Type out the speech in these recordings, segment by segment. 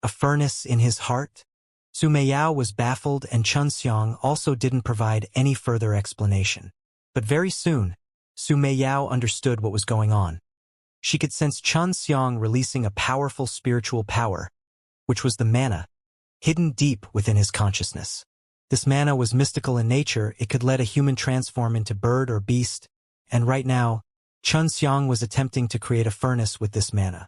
A furnace in his heart? Su Meiyao was baffled, and Xianxia also didn't provide any further explanation. But very soon, Su Meiyao understood what was going on. She could sense Xianxia releasing a powerful spiritual power, which was the mana, hidden deep within his consciousness. This mana was mystical in nature. It could let a human transform into bird or beast, and right now, Xianxia was attempting to create a furnace with this mana.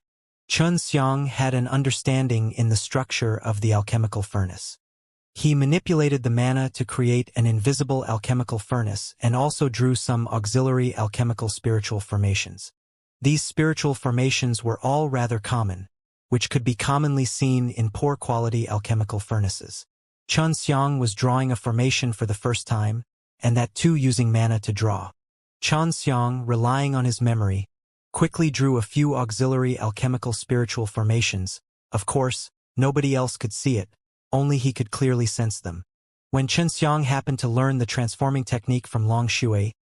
Xianxia had an understanding in the structure of the alchemical furnace. He manipulated the mana to create an invisible alchemical furnace and also drew some auxiliary alchemical spiritual formations. These spiritual formations were all rather common, which could be commonly seen in poor-quality alchemical furnaces. Xianxia was drawing a formation for the first time, and that too using mana to draw. Xianxia, relying on his memory, quickly drew a few auxiliary alchemical spiritual formations. Of course, nobody else could see it, only he could clearly sense them. When Xianxia happened to learn the transforming technique from Long Shui,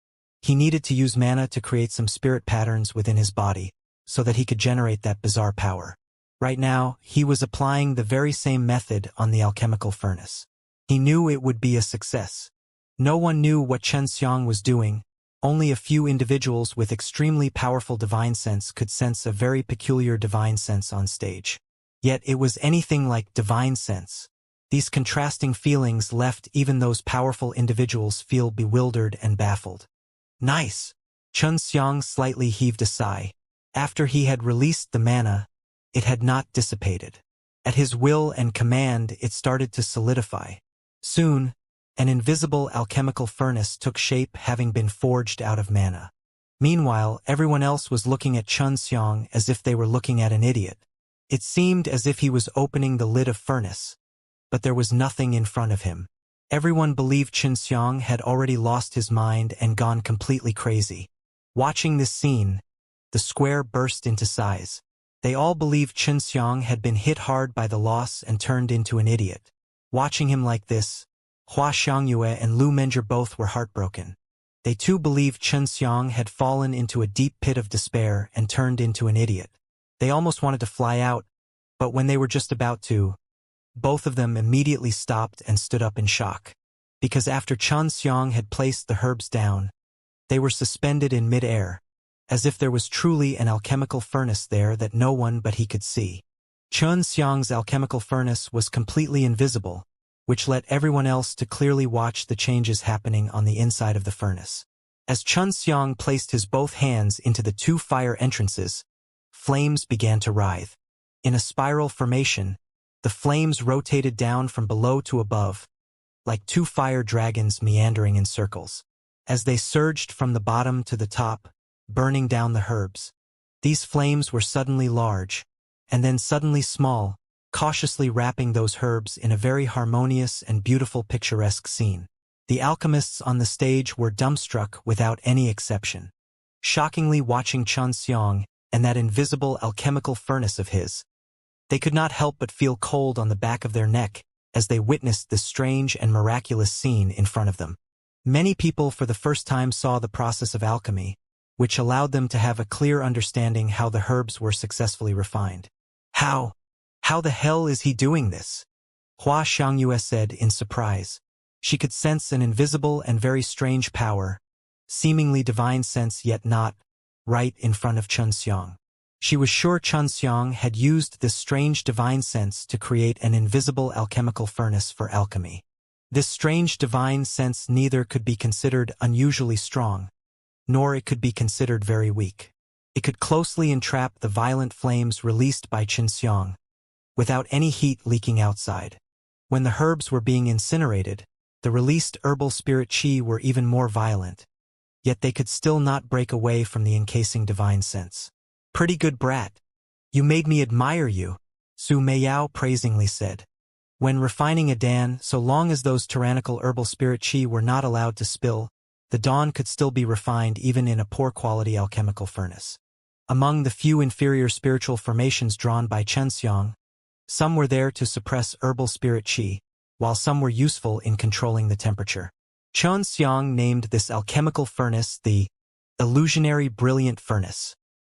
he needed to use mana to create some spirit patterns within his body, so that he could generate that bizarre power. Right now, he was applying the very same method on the alchemical furnace. He knew it would be a success. No one knew what Xianxia was doing. Only a few individuals with extremely powerful divine sense could sense a very peculiar divine sense on stage. Yet it was anything like divine sense. These contrasting feelings left even those powerful individuals feel bewildered and baffled. Nice! Xianxia slightly heaved a sigh. After he had released the mana, it had not dissipated. At his will and command, it started to solidify. Soon, an invisible alchemical furnace took shape, having been forged out of mana. Meanwhile, everyone else was looking at Xianxia as if they were looking at an idiot. It seemed as if he was opening the lid of furnace, but there was nothing in front of him. Everyone believed Xianxia had already lost his mind and gone completely crazy. Watching this scene, the square burst into size. They all believed Xianxia had been hit hard by the loss and turned into an idiot. Watching him like this, Hua Xiangyue and Lu Menjie both were heartbroken. They too believed Xianxia had fallen into a deep pit of despair and turned into an idiot. They almost wanted to fly out, but when they were just about to, both of them immediately stopped and stood up in shock. Because after Xianxia had placed the herbs down, they were suspended in mid-air, as if there was truly an alchemical furnace there that no one but he could see. Xianxia's alchemical furnace was completely invisible, which let everyone else to clearly watch the changes happening on the inside of the furnace. As Xianxia placed his both hands into the two fire entrances, flames began to writhe. In a spiral formation, the flames rotated down from below to above, like two fire dragons meandering in circles. As they surged from the bottom to the top, burning down the herbs, these flames were suddenly large, and then suddenly small, cautiously wrapping those herbs in a very harmonious and beautiful picturesque scene. The alchemists on the stage were dumbstruck without any exception. Shockingly watching Xianxia and that invisible alchemical furnace of his, they could not help but feel cold on the back of their neck as they witnessed this strange and miraculous scene in front of them. Many people for the first time saw the process of alchemy, which allowed them to have a clear understanding how the herbs were successfully refined. How the hell is he doing this? Hua Xiangyue said in surprise. She could sense an invisible and very strange power, seemingly divine sense yet not, right in front of Xianxia. She was sure Xianxia had used this strange divine sense to create an invisible alchemical furnace for alchemy. This strange divine sense neither could be considered unusually strong, nor it could be considered very weak. It could closely entrap the violent flames released by Xianxia, without any heat leaking outside. When the herbs were being incinerated, the released herbal spirit qi were even more violent, yet they could still not break away from the encasing divine sense. Pretty good brat. You made me admire you, Su Meiyao praisingly said. When refining a dan, so long as those tyrannical herbal spirit qi were not allowed to spill, the dawn could still be refined even in a poor-quality alchemical furnace. Among the few inferior spiritual formations drawn by Xianxia, some were there to suppress herbal spirit qi, while some were useful in controlling the temperature. Xianxia named this alchemical furnace the illusionary brilliant furnace.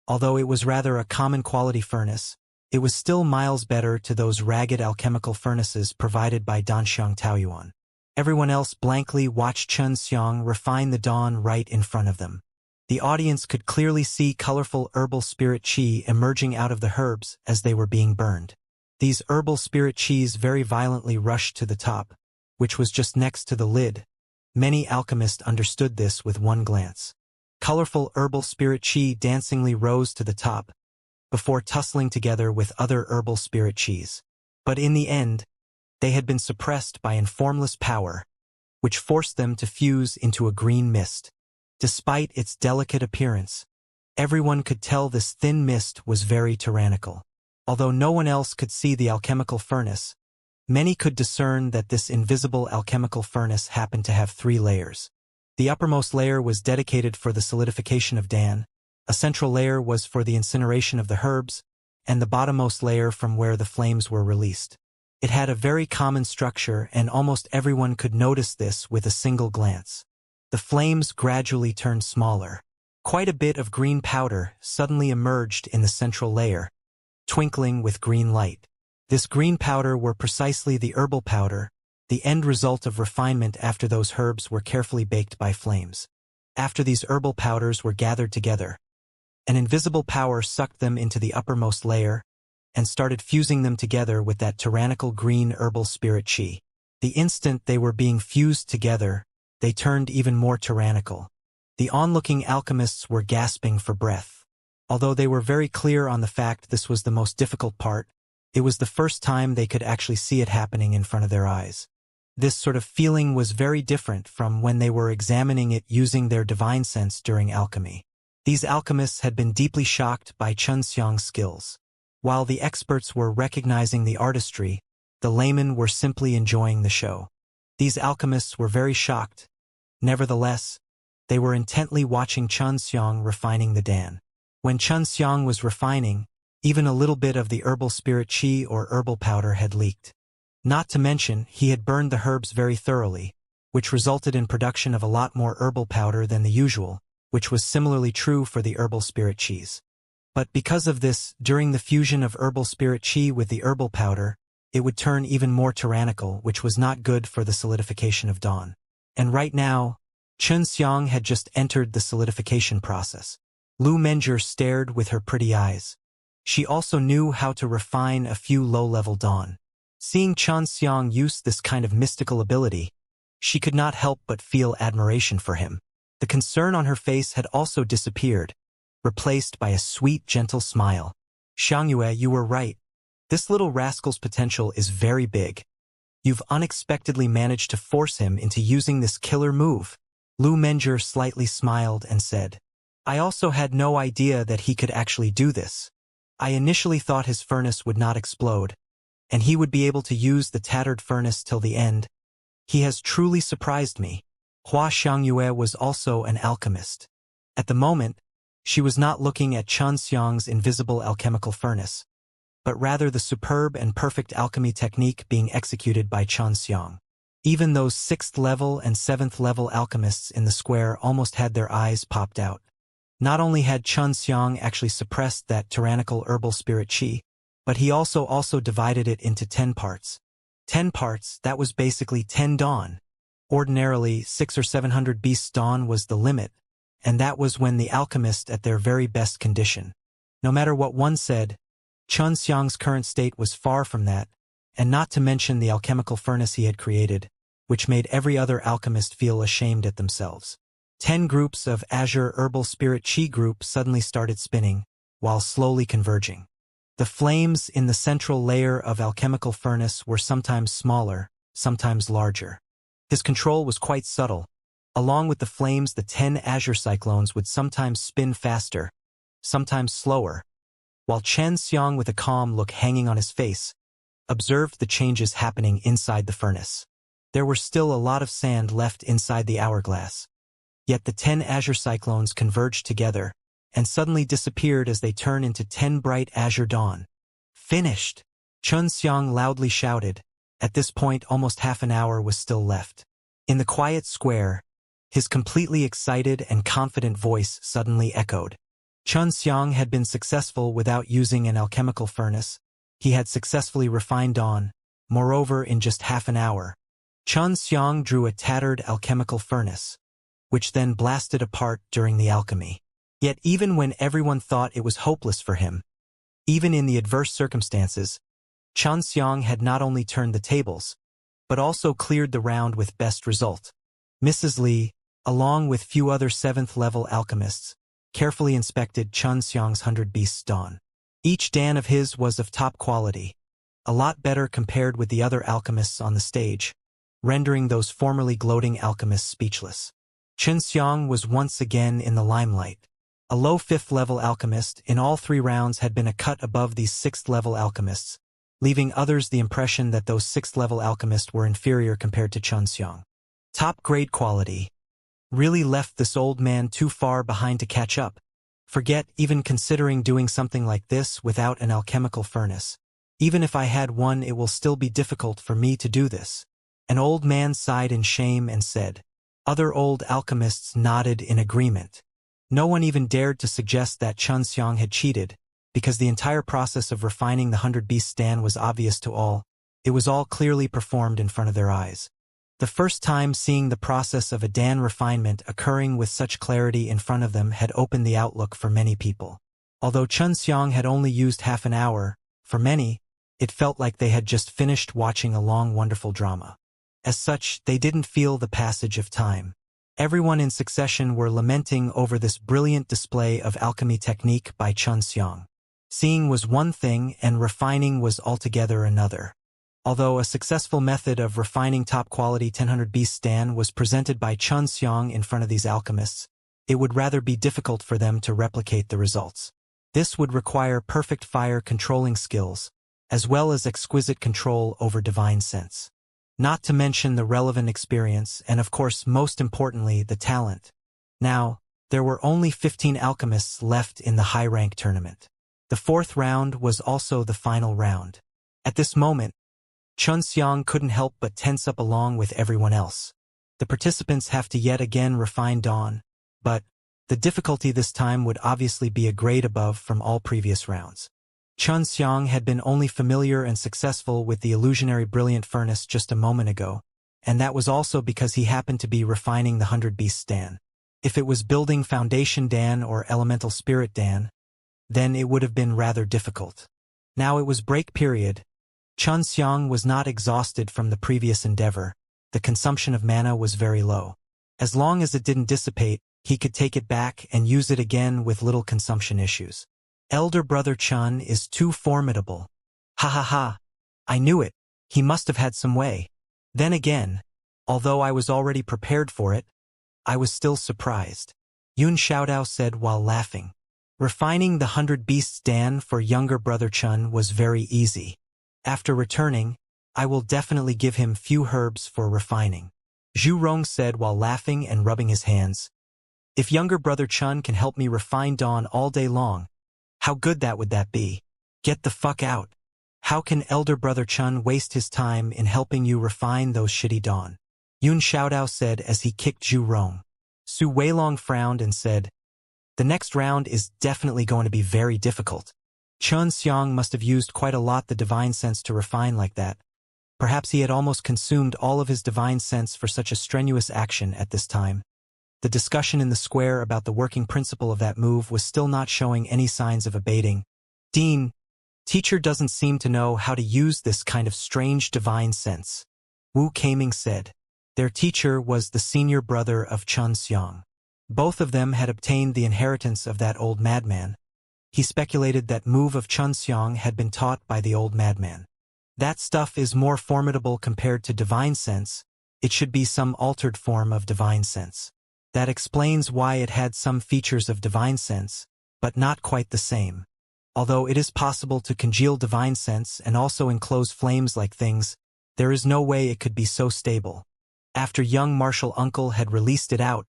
Although it was rather a common quality furnace, It was still miles better to those ragged alchemical furnaces provided by Danxiang Taoyuan. Everyone else blankly watched Xianxia refine the dawn right in front of them. The audience could clearly see colorful herbal spirit qi emerging out of the herbs as they were being burned. These herbal spirit qis very violently rushed to the top, which was just next to the lid. Many alchemists understood this with one glance. Colorful herbal spirit qi dancingly rose to the top, before tussling together with other herbal spirit qis. But in the end, they had been suppressed by informless power, which forced them to fuse into a green mist. Despite its delicate appearance, everyone could tell this thin mist was very tyrannical. Although no one else could see the alchemical furnace, many could discern that this invisible alchemical furnace happened to have 3 layers. The uppermost layer was dedicated for the solidification of Dan, a central layer was for the incineration of the herbs, and the bottommost layer from where the flames were released. It had a very common structure, and almost everyone could notice this with a single glance. The flames gradually turned smaller. Quite a bit of green powder suddenly emerged in the central layer, twinkling with green light. This green powder were precisely the herbal powder, the end result of refinement after those herbs were carefully baked by flames. After these herbal powders were gathered together, an invisible power sucked them into the uppermost layer and started fusing them together with that tyrannical green herbal spirit qi. The instant they were being fused together, they turned even more tyrannical. The onlooking alchemists were gasping for breath. Although they were very clear on the fact this was the most difficult part, it was the first time they could actually see it happening in front of their eyes. This sort of feeling was very different from when they were examining it using their divine sense during alchemy. These alchemists had been deeply shocked by Xianxia's skills. While the experts were recognizing the artistry, the laymen were simply enjoying the show. These alchemists were very shocked. Nevertheless, they were intently watching Xianxia refining the Dan. When Xianxia was refining, even a little bit of the herbal spirit qi or herbal powder had leaked. Not to mention, he had burned the herbs very thoroughly, which resulted in production of a lot more herbal powder than the usual, which was similarly true for the herbal spirit qis. But because of this, during the fusion of herbal spirit qi with the herbal powder, it would turn even more tyrannical, which was not good for the solidification of dawn. And right now, Xianxia had just entered the solidification process. Lu Menjur stared with her pretty eyes. She also knew how to refine a few low-level dawn. Seeing Xianxia use this kind of mystical ability, she could not help but feel admiration for him. The concern on her face had also disappeared, replaced by a sweet, gentle smile. Xiangyue, you were right. This little rascal's potential is very big. You've unexpectedly managed to force him into using this killer move. Lu Menjur slightly smiled and said, I also had no idea that he could actually do this. I initially thought his furnace would not explode, and he would be able to use the tattered furnace till the end. He has truly surprised me. Hua Xiangyue was also an alchemist. At the moment, she was not looking at Xianxia's invisible alchemical furnace, but rather the superb and perfect alchemy technique being executed by Xianxia. Even those 6th level and 7th level alchemists in the square almost had their eyes popped out. Not only had Xianxia actually suppressed that tyrannical herbal spirit qi, but he also divided it into 10 parts. 10 parts, that was basically 10 dawn. Ordinarily, 600 or 700 beasts dawn was the limit, and that was when the alchemist at their very best condition. No matter what one said, Xianxia's current state was far from that, and not to mention the alchemical furnace he had created, which made every other alchemist feel ashamed at themselves. 10 groups of azure herbal spirit qi group suddenly started spinning, while slowly converging. The flames in the central layer of alchemical furnace were sometimes smaller, sometimes larger. His control was quite subtle. Along with the flames, the 10 azure cyclones would sometimes spin faster, sometimes slower, while Xianxia, with a calm look hanging on his face, observed the changes happening inside the furnace. There were still a lot of sand left inside the hourglass. Yet the 10 azure cyclones converged together, and suddenly disappeared as they turned into 10 bright azure dawn. Finished! Xianxia loudly shouted. At this point, almost half an hour was still left. In the quiet square, his completely excited and confident voice suddenly echoed. Xianxia had been successful without using an alchemical furnace. He had successfully refined dawn, moreover in just half an hour. Xianxia drew a tattered alchemical furnace, which then blasted apart during the alchemy. Yet even when everyone thought it was hopeless for him, even in the adverse circumstances, Xianxia had not only turned the tables, but also cleared the round with best result. Mrs. Li, along with few other 7th-level alchemists, carefully inspected Xianxia's 100 Beasts dawn. Each dan of his was of top quality, a lot better compared with the other alchemists on the stage, rendering those formerly gloating alchemists speechless. Xianxia was once again in the limelight. A low 5th-level alchemist in all 3 rounds had been a cut above these 6th-level alchemists, leaving others the impression that those 6th-level alchemists were inferior compared to Xianxia. Top-grade quality really left this old man too far behind to catch up. Forget even considering doing something like this without an alchemical furnace. Even if I had one, it will still be difficult for me to do this. An old man sighed in shame and said. Other old alchemists nodded in agreement. No one even dared to suggest that Xianxia had cheated, because the entire process of refining the 100 Beasts dan was obvious to all. It was all clearly performed in front of their eyes. The first time seeing the process of a dan refinement occurring with such clarity in front of them had opened the outlook for many people. Although Xianxia had only used half an hour, for many, it felt like they had just finished watching a long wonderful drama. As such, they didn't feel the passage of time. Everyone in succession were lamenting over this brilliant display of alchemy technique by Xianxia. Seeing was one thing and refining was altogether another. Although a successful method of refining top-quality 100 Beasts dan was presented by Xianxia in front of these alchemists, it would rather be difficult for them to replicate the results. This would require perfect fire-controlling skills, as well as exquisite control over divine sense. Not to mention the relevant experience and, of course, most importantly, the talent. Now, there were only 15 alchemists left in the high-rank tournament. The 4th round was also the final round. At this moment, Xianxia couldn't help but tense up along with everyone else. The participants have to yet again refine dawn, but the difficulty this time would obviously be a grade above from all previous rounds. Xianxia had been only familiar and successful with the illusionary brilliant furnace just a moment ago, and that was also because he happened to be refining the 100 Beasts dan. If it was building foundation dan or elemental spirit dan, then it would have been rather difficult. Now it was break period. Xianxia was not exhausted from the previous endeavor. The consumption of mana was very low. As long as it didn't dissipate, he could take it back and use it again with little consumption issues. Elder brother Chun is too formidable. Ha ha ha. I knew it. He must have had some way. Then again, although I was already prepared for it, I was still surprised. Yun Xiaodao said while laughing. Refining the 100 Beasts dan for younger brother Chun was very easy. After returning, I will definitely give him few herbs for refining. Zhu Rong said while laughing and rubbing his hands. If younger brother Chun can help me refine dawn all day long, how good would that be? Get the fuck out. How can elder brother Chun waste his time in helping you refine those shitty dawn? Yun Xiaodao said as he kicked Zhu Rong. Su Weilong frowned and said, the next round is definitely going to be very difficult. Xianxia must have used quite a lot the divine sense to refine like that. Perhaps he had almost consumed all of his divine sense for such a strenuous action at this time. The discussion in the square about the working principle of that move was still not showing any signs of abating. Dean, teacher doesn't seem to know how to use this kind of strange divine sense. Wu Kaming said. Their teacher was the senior brother of Xianxia. Both of them had obtained the inheritance of that old madman. He speculated that move of Xianxia had been taught by the old madman. That stuff is more formidable compared to divine sense. It should be some altered form of divine sense. That explains why it had some features of divine sense, but not quite the same. Although it is possible to congeal divine sense and also enclose flames like things, there is no way it could be so stable. After young martial uncle had released it out,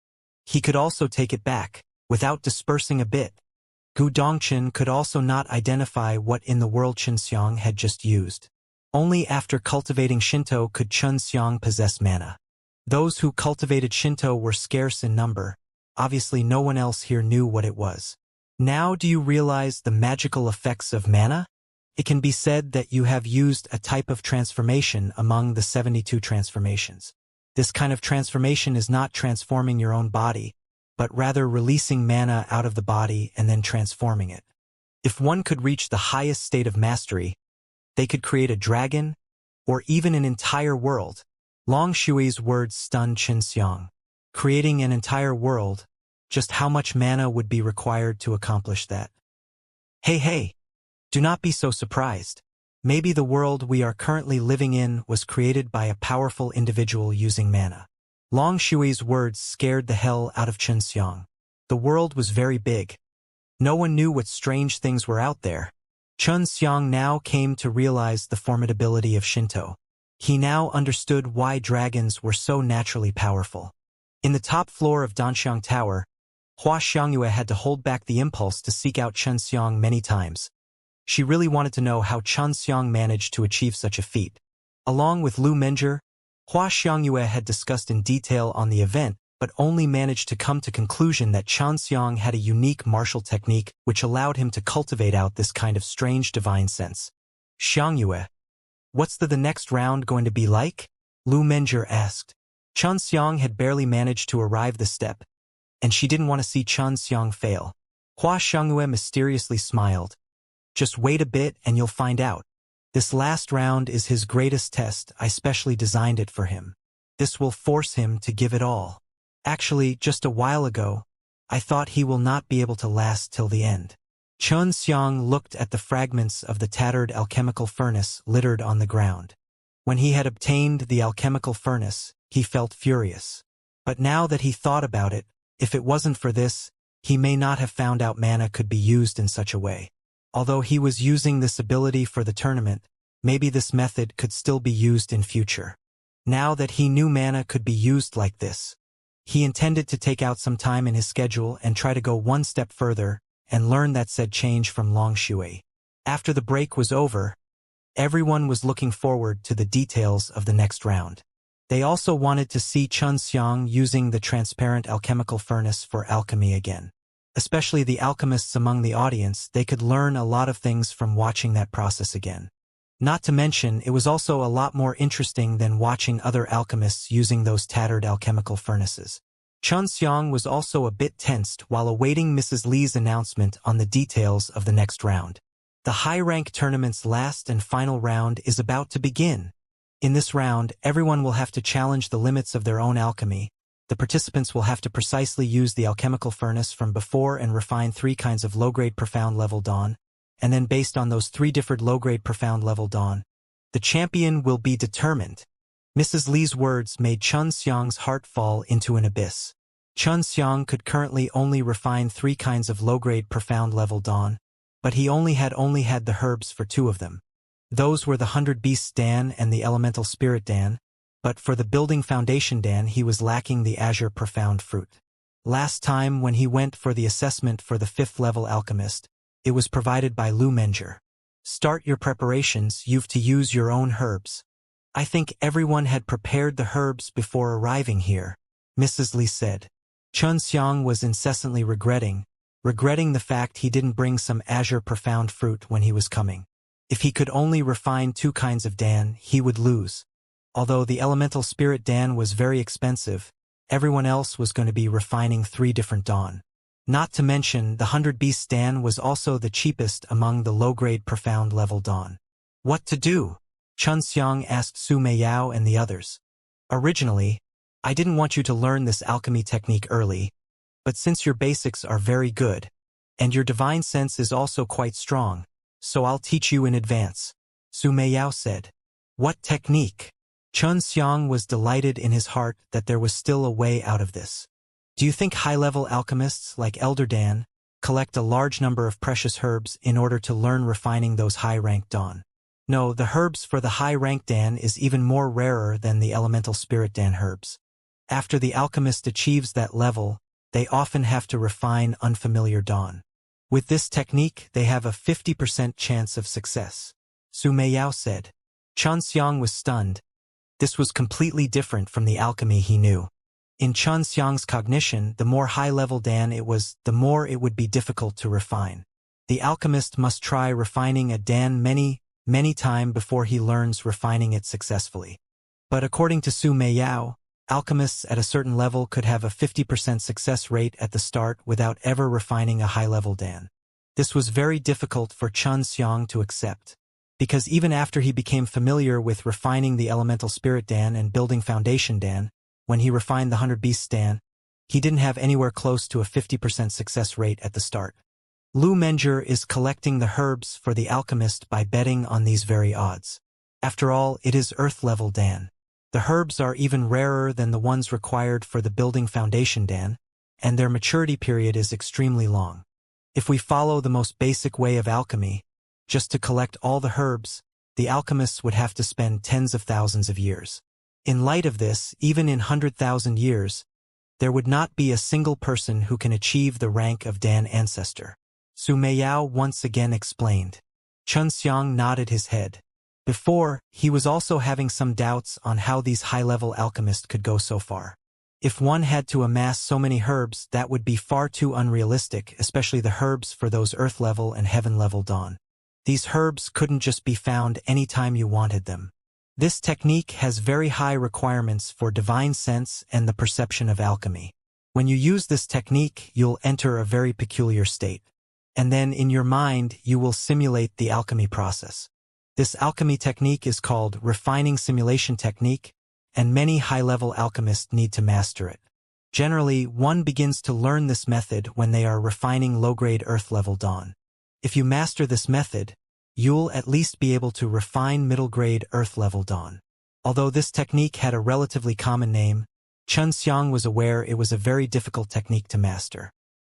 he could also take it back, without dispersing a bit. Gu Dongchen could also not identify what in the world Xianxia had just used. Only after cultivating Shinto could Xianxia possess mana. Those who cultivated Shinto were scarce in number. Obviously no one else here knew what it was. Now do you realize the magical effects of mana? It can be said that you have used a type of transformation among the 72 transformations. This kind of transformation is not transforming your own body, but rather releasing mana out of the body and then transforming it. If one could reach the highest state of mastery, they could create a dragon, or even an entire world. Long Shui's words stunned Xianxia. Creating an entire world, just how much mana would be required to accomplish that? Hey, do not be so surprised. Maybe the world we are currently living in was created by a powerful individual using mana. Long Shui's words scared the hell out of Xianxia. The world was very big. No one knew what strange things were out there. Xianxia now came to realize the formidability of Shinto. He now understood why dragons were so naturally powerful. In the top floor of Danxiang Tower, Hua Xiangyue had to hold back the impulse to seek out Xianxia many times. She really wanted to know how Xianxia managed to achieve such a feat. Along with Lu Menjie, Hua Xiangyue had discussed in detail on the event, but only managed to come to conclusion that Xianxia had a unique martial technique which allowed him to cultivate out this kind of strange divine sense. Xiangyue, what's the next round going to be like? Lu Menjie asked. Xianxia had barely managed to arrive the step, and she didn't want to see Xianxia fail. Hua Xiangyue mysteriously smiled. Just wait a bit and you'll find out. This last round is his greatest test. I specially designed it for him. This will force him to give it all. Actually, just a while ago, I thought he will not be able to last till the end. Xianxia looked at the fragments of the tattered alchemical furnace littered on the ground. When he had obtained the alchemical furnace, he felt furious. But now that he thought about it, if it wasn't for this, he may not have found out mana could be used in such a way. Although he was using this ability for the tournament, maybe this method could still be used in future. Now that he knew mana could be used like this, he intended to take out some time in his schedule and try to go one step further and learn that said change from Long Shui. After the break was over, everyone was looking forward to the details of the next round. They also wanted to see Xianxia using the transparent alchemical furnace for alchemy again. Especially the alchemists among the audience, they could learn a lot of things from watching that process again. Not to mention, it was also a lot more interesting than watching other alchemists using those tattered alchemical furnaces. Xianxia was also a bit tensed while awaiting Mrs. Li's announcement on the details of the next round. The high-rank tournament's last and final round is about to begin. In this round, everyone will have to challenge the limits of their own alchemy. The participants will have to precisely use the alchemical furnace from before and refine 3 kinds of low-grade profound level dawn, and then based on those 3 different low-grade profound level dawn, the champion will be determined. Mrs. Li's words made Xianxia's heart fall into an abyss. Xianxia could currently only refine 3 kinds of low-grade profound level dawn, but he only had the herbs for 2 of them. Those were the 100 Beasts Dan and the Elemental Spirit Dan, but for the Building Foundation Dan he was lacking the Azure Profound Fruit. Last time when he went for the assessment for the 5th level Alchemist, it was provided by Lu Menjie. Start your preparations, you've to use your own herbs. I think everyone had prepared the herbs before arriving here, Mrs. Li said. Xianxia was incessantly regretting the fact he didn't bring some Azure Profound Fruit when he was coming. If he could only refine 2 kinds of Dan, he would lose. Although the Elemental Spirit Dan was very expensive, everyone else was going to be refining 3 different dawn. Not to mention, the 100 Beasts Dan was also the cheapest among the low-grade profound level dawn. What to do? Xianxia asked Su Meiyao and the others. Originally, I didn't want you to learn this alchemy technique early, but since your basics are very good, and your divine sense is also quite strong, so I'll teach you in advance, Su Meiyao said. What technique? Xianxia was delighted in his heart that there was still a way out of this. Do you think high-level alchemists like Elder Dan collect a large number of precious herbs in order to learn refining those high-rank dawn? No, the herbs for the high-rank Dan is even more rarer than the Elemental Spirit Dan herbs. After the alchemist achieves that level, they often have to refine unfamiliar dawn. With this technique, they have a 50% chance of success, Su Meiyao said. Xianxia was stunned. This was completely different from the alchemy he knew. In Xianxia's cognition, the more high-level Dan it was, the more it would be difficult to refine. The alchemist must try refining a Dan many times before he learns refining it successfully. But according to Su Meiyao, alchemists at a certain level could have a 50% success rate at the start without ever refining a high-level Dan. This was very difficult for Xianxia to accept, because even after he became familiar with refining the elemental spirit Dan and building foundation Dan, when he refined the 100 beasts Dan, he didn't have anywhere close to a 50% success rate at the start. Lu Menjur is collecting the herbs for the alchemist by betting on these very odds. After all, it is earth-level Dan. The herbs are even rarer than the ones required for the building foundation Dan, and their maturity period is extremely long. If we follow the most basic way of alchemy, just to collect all the herbs, the alchemists would have to spend tens of thousands of years. In light of this, even in 100,000 years, there would not be a single person who can achieve the rank of Dan Ancestor. Su Meiyao once again explained. Xianxia nodded his head. Before, he was also having some doubts on how these high-level alchemists could go so far. If one had to amass so many herbs, that would be far too unrealistic, especially the herbs for those earth-level and heaven-level dawn. These herbs couldn't just be found anytime you wanted them. This technique has very high requirements for divine sense and the perception of alchemy. When you use this technique, you'll enter a very peculiar state. And then in your mind, you will simulate the alchemy process. This alchemy technique is called refining simulation technique, and many high-level alchemists need to master it. Generally, one begins to learn this method when they are refining low-grade earth-level dawn. If you master this method, you'll at least be able to refine middle-grade earth-level dawn. Although this technique had a relatively common name, Xianxia was aware it was a very difficult technique to master.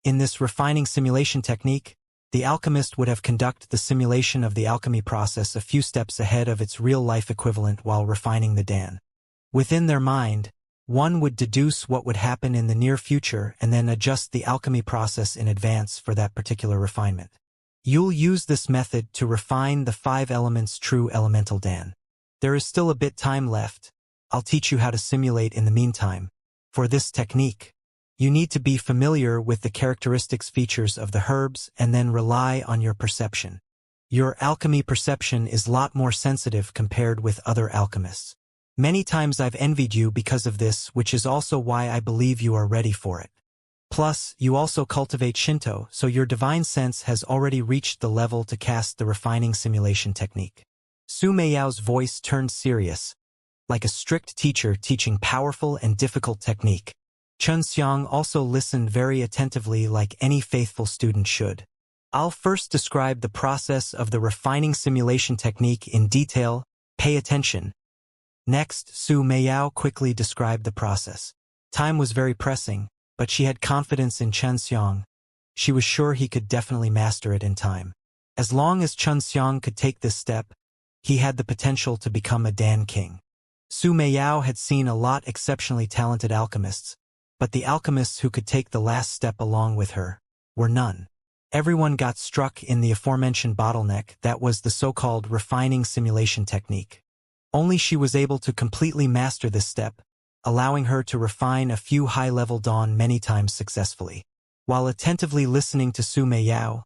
In this refining simulation technique, the alchemist would have conducted the simulation of the alchemy process a few steps ahead of its real-life equivalent while refining the Dan. Within their mind, one would deduce what would happen in the near future and then adjust the alchemy process in advance for that particular refinement. You'll use this method to refine the 5 elements true elemental Dan. There is still a bit time left. I'll teach you how to simulate in the meantime. For this technique, you need to be familiar with the characteristics features of the herbs and then rely on your perception. Your alchemy perception is a lot more sensitive compared with other alchemists. Many times I've envied you because of this, which is also why I believe you are ready for it. Plus, you also cultivate Shinto, so your divine sense has already reached the level to cast the refining simulation technique. Su Meiyao's voice turned serious, like a strict teacher teaching powerful and difficult technique. Xianxia also listened very attentively like any faithful student should. I'll first describe the process of the refining simulation technique in detail. Pay attention. Next, Su Meiyao quickly described the process. Time was very pressing, but she had confidence in Xianxia. She was sure he could definitely master it in time. As long as Xianxia could take this step, he had the potential to become a Dan King. Su Meiyao had seen a lot exceptionally talented alchemists, but the alchemists who could take the last step along with her were none. Everyone got struck in the aforementioned bottleneck that was the so-called refining simulation technique. Only she was able to completely master this step, allowing her to refine a few high-level dawn many times successfully. While attentively listening to Su Meiyao,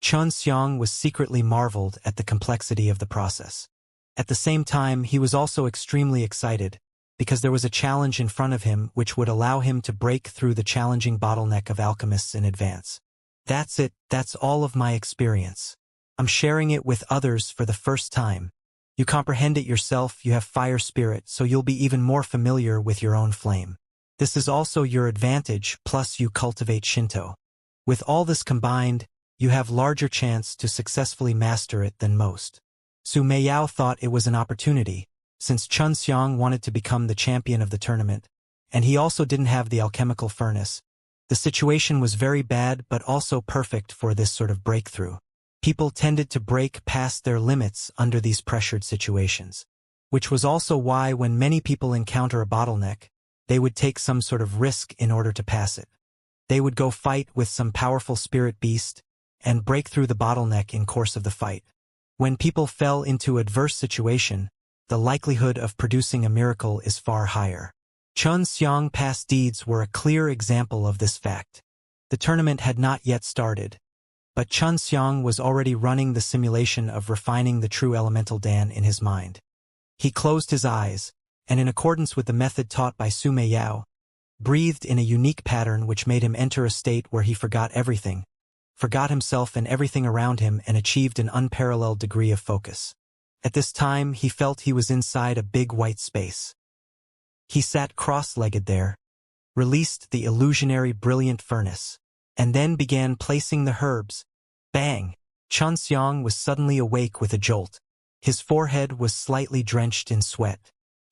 Xianxia was secretly marveled at the complexity of the process. At the same time, he was also extremely excited, because there was a challenge in front of him which would allow him to break through the challenging bottleneck of alchemists in advance. That's it, that's all of my experience. I'm sharing it with others for the first time. You comprehend it yourself, you have fire spirit, so you'll be even more familiar with your own flame. This is also your advantage, plus you cultivate Shinto. With all this combined, you have larger chance to successfully master it than most. Su Meiyao thought it was an opportunity, since Xianxia wanted to become the champion of the tournament, and he also didn't have the alchemical furnace. The situation was very bad but also perfect for this sort of breakthrough. People tended to break past their limits under these pressured situations, which was also why when many people encounter a bottleneck, they would take some sort of risk in order to pass it. They would go fight with some powerful spirit beast and break through the bottleneck in course of the fight. When people fell into adverse situation, the likelihood of producing a miracle is far higher. Xianxia's past deeds were a clear example of this fact. The tournament had not yet started, but Xianxia was already running the simulation of refining the true elemental Dan in his mind. He closed his eyes, and in accordance with the method taught by Su Meiyao, breathed in a unique pattern which made him enter a state where he forgot everything, forgot himself and everything around him, and achieved an unparalleled degree of focus. At this time, he felt he was inside a big white space. He sat cross-legged there, released the illusionary brilliant furnace, and then began placing the herbs. Bang! Xianxia was suddenly awake with a jolt. His forehead was slightly drenched in sweat.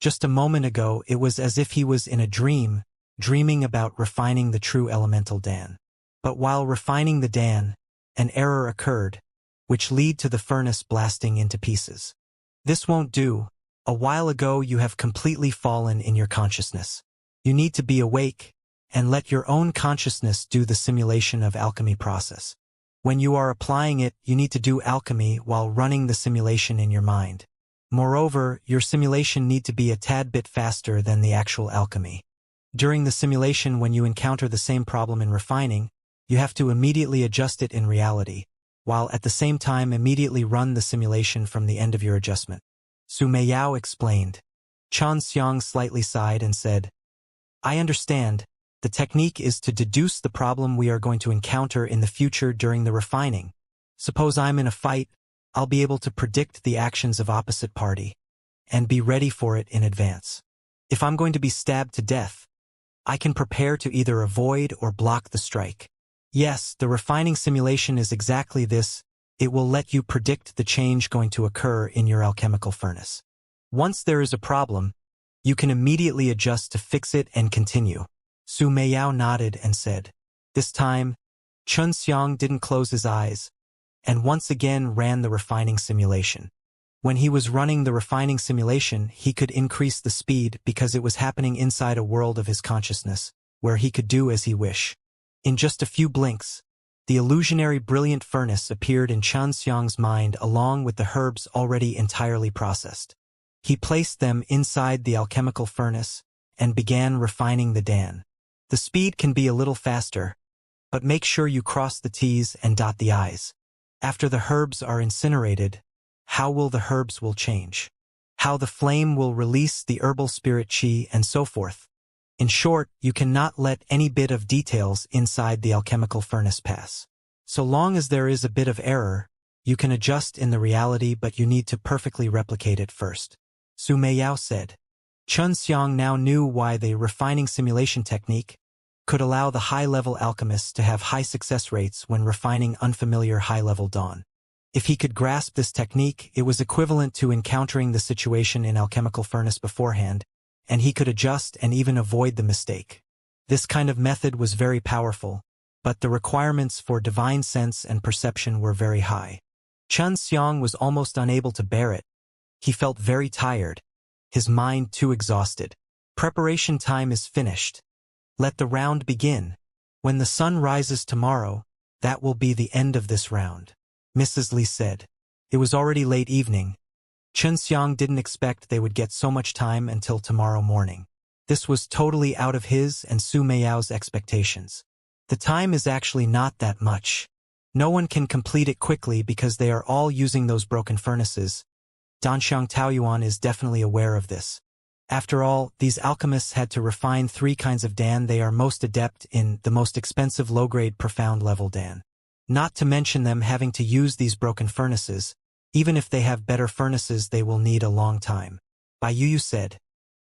Just a moment ago, it was as if he was in a dream, dreaming about refining the true elemental Dan. But while refining the Dan, an error occurred, which led to the furnace blasting into pieces. This won't do. A while ago you have completely fallen in your consciousness. You need to be awake, and let your own consciousness do the simulation of alchemy process. When you are applying it, you need to do alchemy while running the simulation in your mind. Moreover, your simulation need to be a tad bit faster than the actual alchemy. During the simulation, when you encounter the same problem in refining, you have to immediately adjust it in reality, while at the same time immediately run the simulation from the end of your adjustment. Su Meiyao explained. Xianxia slightly sighed and said, I understand. The technique is to deduce the problem we are going to encounter in the future during the refining. Suppose I'm in a fight, I'll be able to predict the actions of opposite party, and be ready for it in advance. If I'm going to be stabbed to death, I can prepare to either avoid or block the strike. Yes, the refining simulation is exactly this. It will let you predict the change going to occur in your alchemical furnace. Once there is a problem, you can immediately adjust to fix it and continue. Su Meiyao nodded and said. This time, Xianxia didn't close his eyes, and once again ran the refining simulation. When he was running the refining simulation, he could increase the speed because it was happening inside a world of his consciousness, where he could do as he wished. In just a few blinks, the illusionary brilliant furnace appeared in Xianxia's mind along with the herbs already entirely processed. He placed them inside the alchemical furnace and began refining the Dan. The speed can be a little faster, but make sure you cross the T's and dot the I's. After the herbs are incinerated, how will the herbs will change? How the flame will release the herbal spirit qi and so forth. In short, you cannot let any bit of details inside the alchemical furnace pass. So long as there is a bit of error, you can adjust in the reality, but you need to perfectly replicate it first. Su Meiyao said. Xianxia now knew why the refining simulation technique could allow the high-level alchemists to have high success rates when refining unfamiliar high-level dawn. If he could grasp this technique, it was equivalent to encountering the situation in alchemical furnace beforehand, and he could adjust and even avoid the mistake. This kind of method was very powerful, but the requirements for divine sense and perception were very high. Xianxia was almost unable to bear it. He felt very tired, his mind too exhausted. Preparation time is finished. Let the round begin. When the sun rises tomorrow, that will be the end of this round, Mrs. Li said. It was already late evening. Xianxia didn't expect they would get so much time until tomorrow morning. This was totally out of his and Su Meiyao's expectations. The time is actually not that much. No one can complete it quickly because they are all using those broken furnaces. Danxiang Taoyuan is definitely aware of this. After all, these alchemists had to refine 3 kinds of Dan. They are most adept in the most expensive low-grade profound level Dan. Not to mention them having to use these broken furnaces. Even if they have better furnaces, they will need a long time. Bai Yuyu said.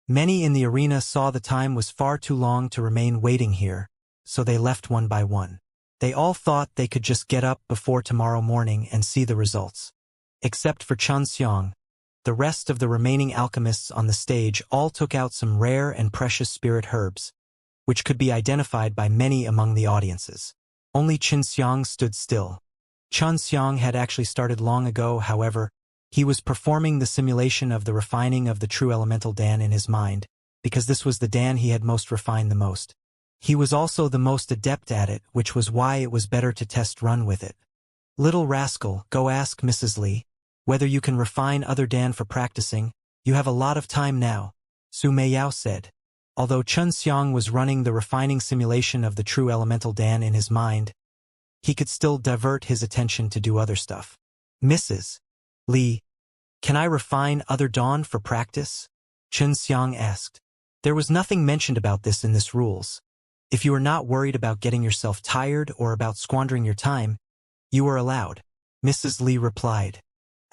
Many in the arena saw the time was far too long to remain waiting here, so they left one by one. They all thought they could just get up before tomorrow morning and see the results. Except for Xianxia, the rest of the remaining alchemists on the stage all took out some rare and precious spirit herbs, which could be identified by many among the audiences. Only Xianxia stood still. Xianxia had actually started long ago, however. He was performing the simulation of the refining of the true elemental Dan in his mind, because this was the Dan he had most refined the most. He was also the most adept at it, which was why it was better to test run with it. Little rascal, go ask Mrs. Li whether you can refine other Dan for practicing. You have a lot of time now, Su Meiyao said. Although Xianxia was running the refining simulation of the true elemental Dan in his mind, he could still divert his attention to do other stuff. Mrs. Li, can I refine other dawn for practice? Xianxia asked. There was nothing mentioned about this in this rules. If you are not worried about getting yourself tired or about squandering your time, you are allowed. Mrs. Li replied.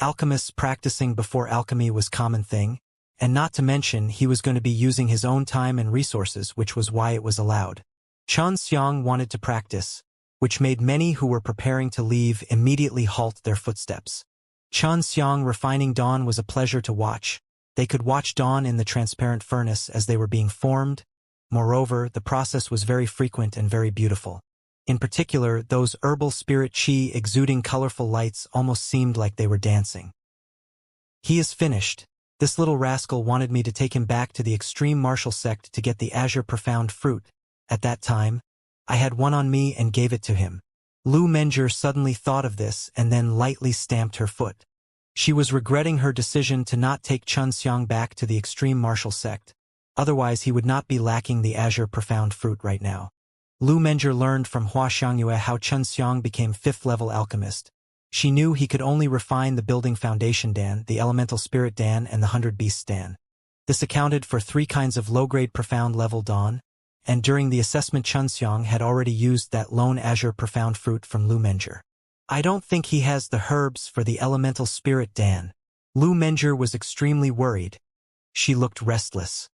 Alchemists practicing before alchemy was common thing, and not to mention he was going to be using his own time and resources, which was why it was allowed. Xianxia wanted to practice, which made many who were preparing to leave immediately halt their footsteps. Xianxia refining dawn was a pleasure to watch. They could watch dawn in the transparent furnace as they were being formed. Moreover, the process was very frequent and very beautiful. In particular, those herbal spirit chi exuding colorful lights almost seemed like they were dancing. He is finished. This little rascal wanted me to take him back to the extreme martial sect to get the azure profound fruit. At that time, I had one on me and gave it to him. Lu Menjur suddenly thought of this and then lightly stamped her foot. She was regretting her decision to not take Xianxia back to the extreme martial sect. Otherwise he would not be lacking the azure profound fruit right now. Lu Menjur learned from Xianxia how Xianxia became 5th level alchemist. She knew he could only refine the building foundation Dan, the elemental spirit Dan, and the 100 beasts Dan. This accounted for 3 kinds of low-grade profound level dawn, and during the assessment Xianxia had already used that lone azure profound fruit from Lu Menjur. I don't think he has the herbs for the elemental spirit Dan. Lu Menjur was extremely worried. She looked restless.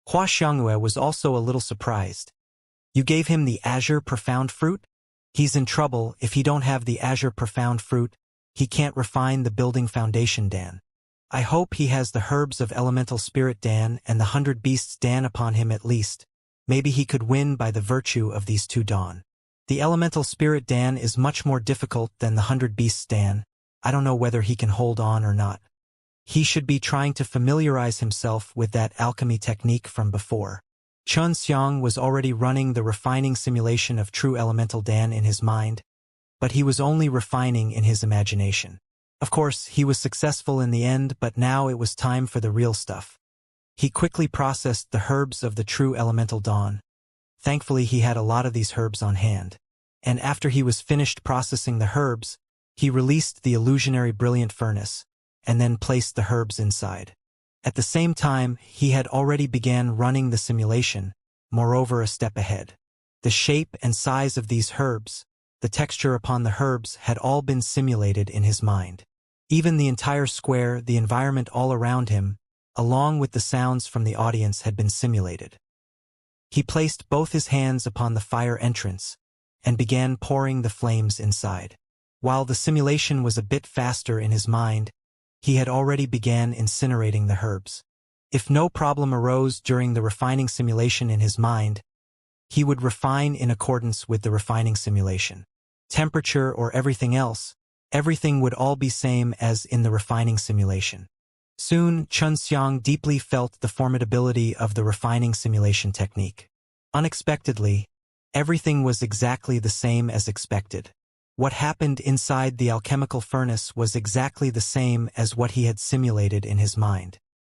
Xianxia was also a little surprised. You gave him the azure profound fruit? He's in trouble. If he don't have the azure profound fruit, he can't refine the building foundation Dan. I hope he has the herbs of elemental spirit Dan and the 100 beasts Dan upon him at least. Maybe he could win by the virtue of these 2 dawn. The elemental spirit Dan is much more difficult than the 100 beasts Dan. I don't know whether he can hold on or not. He should be trying to familiarize himself with that alchemy technique from before. Xianxia was already running the refining simulation of true elemental Dan in his mind, but he was only refining in his imagination. Of course, he was successful in the end, but now it was time for the real stuff. He quickly processed the herbs of the true elemental dawn. Thankfully, he had a lot of these herbs on hand. And after he was finished processing the herbs, he released the illusionary brilliant furnace, and then placed the herbs inside. At the same time, he had already began running the simulation, moreover a step ahead. The shape and size of these herbs, the texture upon the herbs had all been simulated in his mind. Even the entire square, the environment all around him, along with the sounds from the audience had been simulated. He placed both his hands upon the fire entrance and began pouring the flames inside. While the simulation was a bit faster in his mind, he had already began incinerating the herbs. If no problem arose during the refining simulation in his mind, he would refine in accordance with the refining simulation. Temperature or everything else, everything would all be same as in the refining simulation. Soon, Xianxia deeply felt the formidability of the refining simulation technique. Unexpectedly, everything was exactly the same as expected. What happened inside the alchemical furnace was exactly the same as what he had simulated in his mind.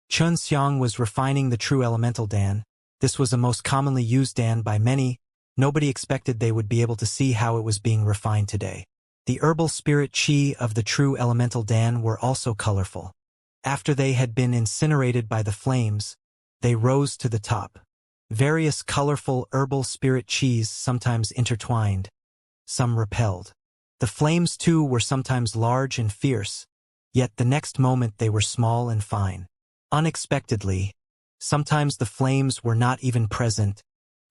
Xianxia was refining the true elemental Dan. This was a most commonly used Dan by many. Nobody expected they would be able to see how it was being refined today. The herbal spirit chi of the true elemental Dan were also colorful. After they had been incinerated by the flames, they rose to the top. Various colorful herbal spirit chis sometimes intertwined, some repelled. The flames too were sometimes large and fierce, yet the next moment they were small and fine. Unexpectedly, sometimes the flames were not even present.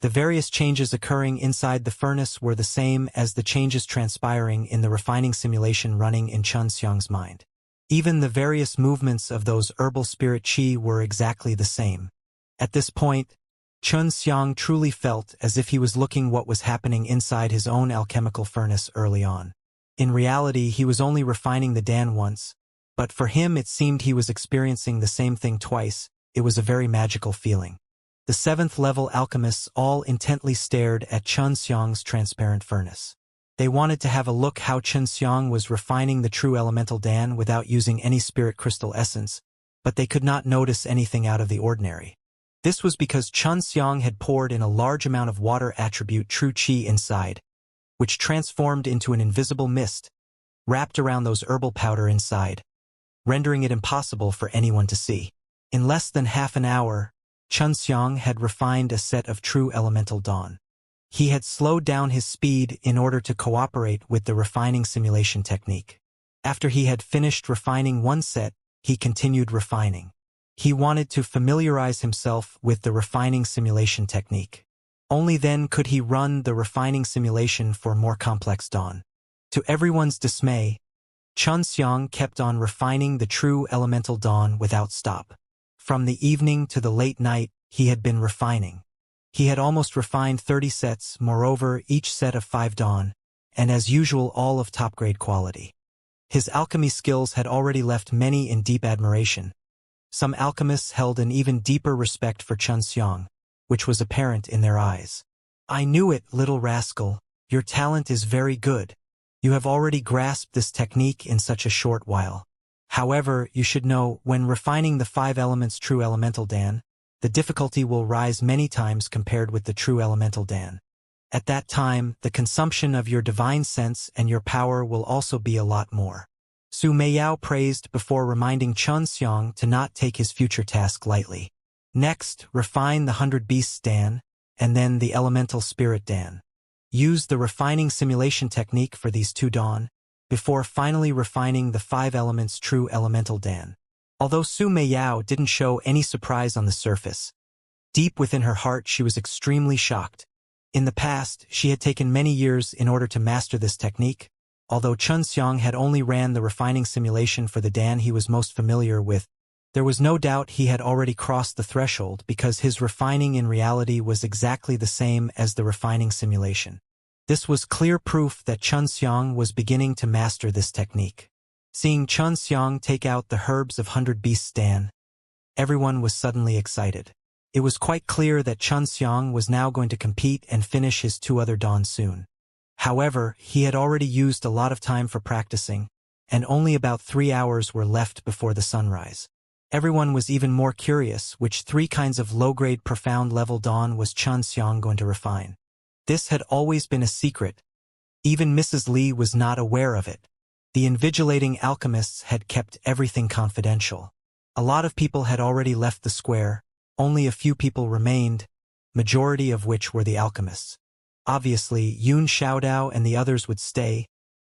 The various changes occurring inside the furnace were the same as the changes transpiring in the refining simulation running in Xianxia's mind. Even the various movements of those herbal spirit chi were exactly the same. At this point, Xianxia truly felt as if he was looking what was happening inside his own alchemical furnace early on. In reality, he was only refining the Dan once, but for him it seemed he was experiencing the same thing twice. It was a very magical feeling. The 7th level alchemists all intently stared at Xianxia's transparent furnace. They wanted to have a look how Xianxia was refining the true elemental Dan without using any spirit crystal essence, but they could not notice anything out of the ordinary. This was because Xianxia had poured in a large amount of water attribute true qi inside, which transformed into an invisible mist, wrapped around those herbal powder inside, rendering it impossible for anyone to see. In less than half an hour, Xianxia had refined a set of true elemental dawn. He had slowed down his speed in order to cooperate with the refining simulation technique. After he had finished refining one set, he continued refining. He wanted to familiarize himself with the refining simulation technique. Only then could he run the refining simulation for more complex dawn. To everyone's dismay, Xianxia kept on refining the true elemental dawn without stop. From the evening to the late night, he had been refining. He had almost refined 30 sets, moreover each set of 5 dawn, and as usual all of top-grade quality. His alchemy skills had already left many in deep admiration. Some alchemists held an even deeper respect for Xianxia, which was apparent in their eyes. "I knew it, little rascal. Your talent is very good. You have already grasped this technique in such a short while. However, you should know, when refining the 5 elements true elemental dan, the difficulty will rise many times compared with the true elemental dan. At that time, the consumption of your divine sense and your power will also be a lot more." Su Meiyao praised before reminding Xianxia to not take his future task lightly. Next, refine the 100 Beasts Dan, and then the Elemental Spirit Dan. Use the refining simulation technique for these 2 dawn, before finally refining the 5 elements true Elemental Dan. Although Su Meiyao didn't show any surprise on the surface, deep within her heart she was extremely shocked. In the past, she had taken many years in order to master this technique. Although Xianxia had only ran the refining simulation for the Dan he was most familiar with, there was no doubt he had already crossed the threshold because his refining in reality was exactly the same as the refining simulation. This was clear proof that Xianxia was beginning to master this technique. Seeing Xianxia take out the herbs of 100 Beasts Dan, everyone was suddenly excited. It was quite clear that Xianxia was now going to compete and finish his 2 other dawns soon. However, he had already used a lot of time for practicing, and only about 3 hours were left before the sunrise. Everyone was even more curious which 3 kinds of low-grade profound level dawn was Xianxia going to refine. This had always been a secret. Even Mrs. Li was not aware of it. The invigilating alchemists had kept everything confidential. A lot of people had already left the square, only a few people remained, majority of which were the alchemists. Obviously, Yun Xiaodao and the others would stay.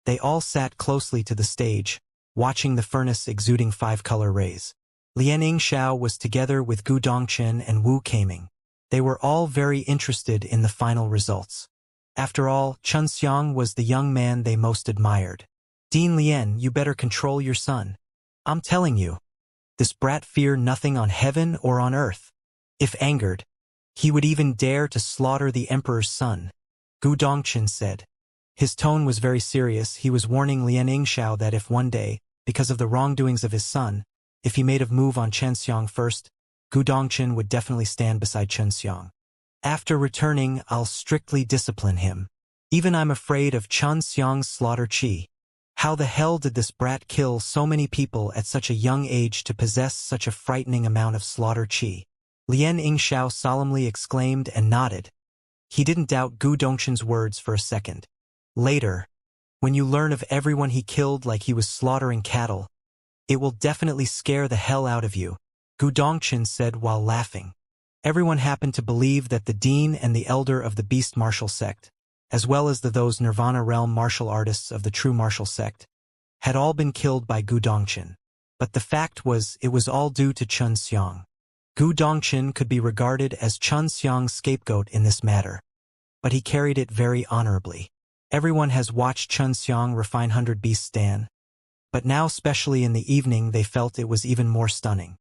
They all sat closely to the stage, watching the furnace exuding 5-color rays. Lian Yingxiao was together with Gu Dongchen and Wu Keiming. They were all very interested in the final results. After all, Xianxia was the young man they most admired. "Dean Lian, you better control your son. I'm telling you, this brat fear nothing on heaven or on earth. If angered, he would even dare to slaughter the emperor's son," Gu Dongchen said. His tone was very serious. He was warning Lian Yingxiao that if one day, because of the wrongdoings of his son, if he made a move on Xianxia first, Gu Dongchen would definitely stand beside Xianxia. "After returning, I'll strictly discipline him. Even I'm afraid of Xianxia's slaughter qi. How the hell did this brat kill so many people at such a young age to possess such a frightening amount of slaughter qi?" Lian Yingxiao solemnly exclaimed and nodded. He didn't doubt Gu Dongchen's words for a second. "Later, when you learn of everyone he killed like he was slaughtering cattle, it will definitely scare the hell out of you," Gu Dongchen said while laughing. Everyone happened to believe that the dean and the elder of the beast martial sect, as well as those Nirvana realm martial artists of the true martial sect, had all been killed by Gu Dongchen. But the fact was, it was all due to Xianxia. Gu Dongchen could be regarded as Xianxia's scapegoat in this matter, but he carried it very honorably. Everyone has watched Xianxia refine 100 Beasts Dan, but now especially in the evening they felt it was even more stunning.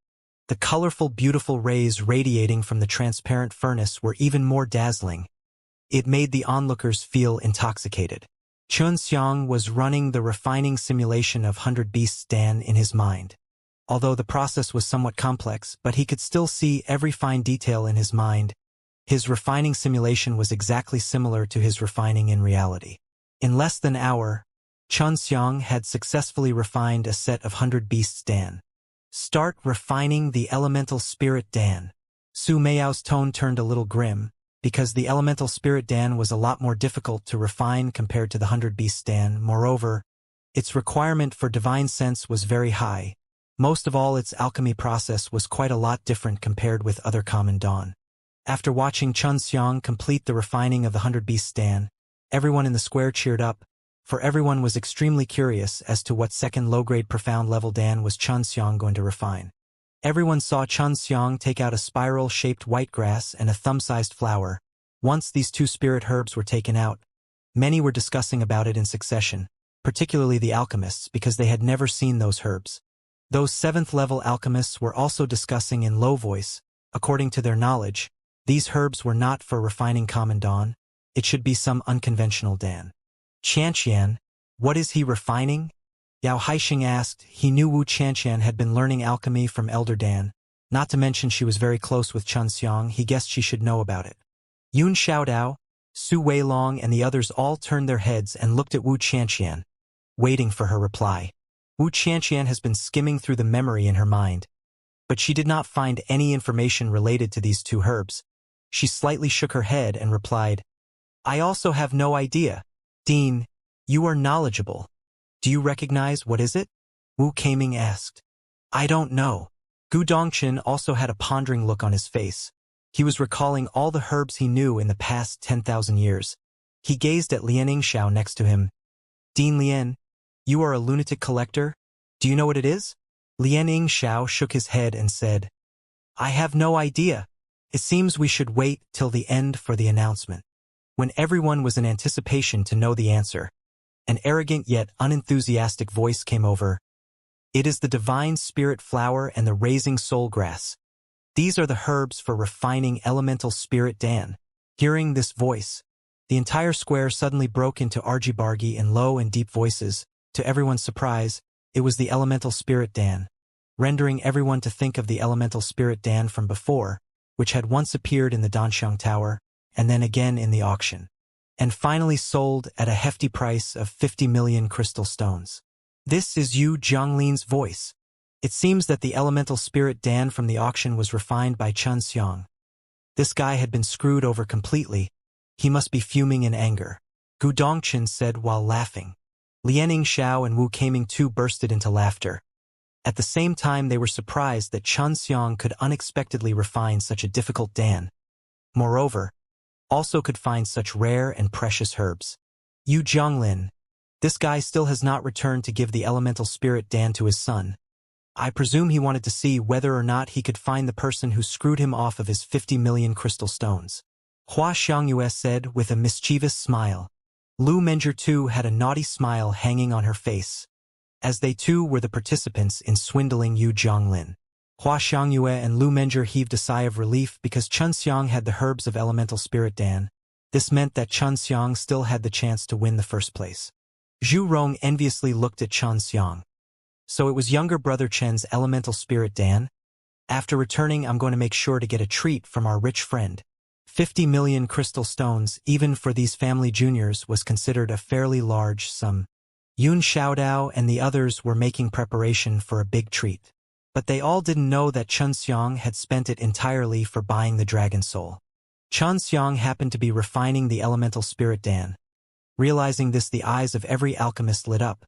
The colorful, beautiful rays radiating from the transparent furnace were even more dazzling. It made the onlookers feel intoxicated. Xianxia was running the refining simulation of 100 Beasts Dan in his mind. Although the process was somewhat complex, but he could still see every fine detail in his mind. His refining simulation was exactly similar to his refining in reality. In less than an hour, Xianxia had successfully refined a set of 100 Beasts Dan. "Start refining the Elemental Spirit Dan," Su Meiao's tone turned a little grim, because the elemental spirit Dan was a lot more difficult to refine compared to the 100 Beasts Dan. Moreover, its requirement for divine sense was very high. Most of all, its alchemy process was quite a lot different compared with other common dawn. After watching Xianxia complete the refining of the 100 Beasts Dan, everyone in the square cheered up, for everyone was extremely curious as to what second low-grade profound level Dan was Xianxia going to refine. Everyone saw Xianxia take out a spiral-shaped white grass and a thumb-sized flower. Once these two spirit herbs were taken out, many were discussing about it in succession, particularly the alchemists, because they had never seen those herbs. Those 7th-level alchemists were also discussing in low voice. According to their knowledge, these herbs were not for refining common dawn. It should be some unconventional Dan. Xianxia, what is he refining? Yao Haixing asked. He knew Wu Xianxia had been learning alchemy from Elder Dan. Not to mention she was very close with Xianxia, he guessed she should know about it. Yun Xiaodao, Su Weilong and the others all turned their heads and looked at Wu Xianxia, waiting for her reply. Wu Xianxia has been skimming through the memory in her mind, but she did not find any information related to these two herbs. She slightly shook her head and replied, I also have no idea. Dean, you are knowledgeable. Do you recognize what is it? Wu Kaming asked. I don't know. Gu Dongqin also had a pondering look on his face. He was recalling all the herbs he knew in the past 10,000 years. He gazed at Lian Yingxiao next to him. Dean Lian, you are a lunatic collector? Do you know what it is? Lian Yingxiao shook his head and said, I have no idea. It seems we should wait till the end for the announcement. When everyone was in anticipation to know the answer, an arrogant yet unenthusiastic voice came over. It is the divine spirit flower and the raising soul grass. These are the herbs for refining elemental spirit Dan. Hearing this voice, the entire square suddenly broke into argy-bargy in low and deep voices. To everyone's surprise, it was the elemental spirit Dan, rendering everyone to think of the elemental spirit Dan from before, which had once appeared in the Danxiang Tower, and then again in the auction, and finally sold at a hefty price of 50 million crystal stones. This is Yu Zhonglin's voice. It seems that the elemental spirit Dan from the auction was refined by Xianxia. This guy had been screwed over completely. He must be fuming in anger. Gu Dongqin said while laughing. Lian Yingxiao and Wu Kaming too bursted into laughter. At the same time they were surprised that Xianxia could unexpectedly refine such a difficult Dan. Moreover, also could find such rare and precious herbs. Yu Zhonglin, this guy still has not returned to give the elemental spirit Dan to his son. I presume he wanted to see whether or not he could find the person who screwed him off of his 50 million crystal stones. Hua Xiangyue said with a mischievous smile. Lu Menjie too had a naughty smile hanging on her face, as they too were the participants in swindling Yu Zhonglin. Hua Xiangyue and Lu Menjie heaved a sigh of relief because Xianxia had the herbs of elemental spirit Dan. This meant that Xianxia still had the chance to win the first place. Zhu Rong enviously looked at Xianxia. So it was younger brother Chen's elemental spirit Dan? After returning, I'm going to make sure to get a treat from our rich friend. 50 million crystal stones, even for these family juniors, was considered a fairly large sum. Yun Xiaodao and the others were making preparation for a big treat. But they all didn't know that Xianxia had spent it entirely for buying the dragon soul. Xianxia happened to be refining the elemental spirit Dan. Realizing this, the eyes of every alchemist lit up.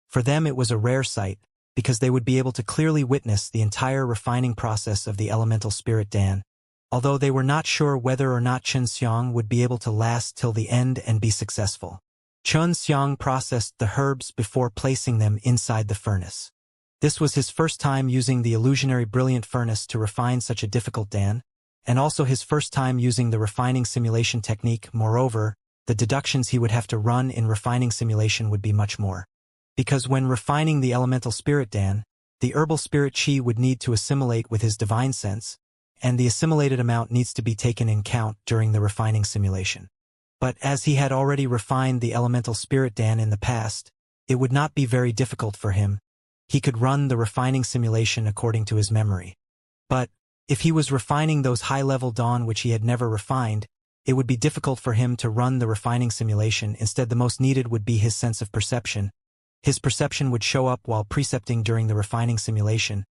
For them it was a rare sight, because they would be able to clearly witness the entire refining process of the elemental spirit Dan, although they were not sure whether or not Xianxia would be able to last till the end and be successful. Xianxia processed the herbs before placing them inside the furnace. This was his first time using the illusionary brilliant furnace to refine such a difficult Dan, and also his first time using the refining simulation technique. Moreover, the deductions he would have to run in refining simulation would be much more. Because when refining the elemental spirit Dan, the herbal spirit chi would need to assimilate with his divine sense, and the assimilated amount needs to be taken in count during the refining simulation. But as he had already refined the elemental spirit Dan in the past, it would not be very difficult for him. He could run the refining simulation according to his memory. But if he was refining those high-level dawn which he had never refined, it would be difficult for him to run the refining simulation. Instead, the most needed would be his sense of perception. His perception would show up while precepting during the refining simulation.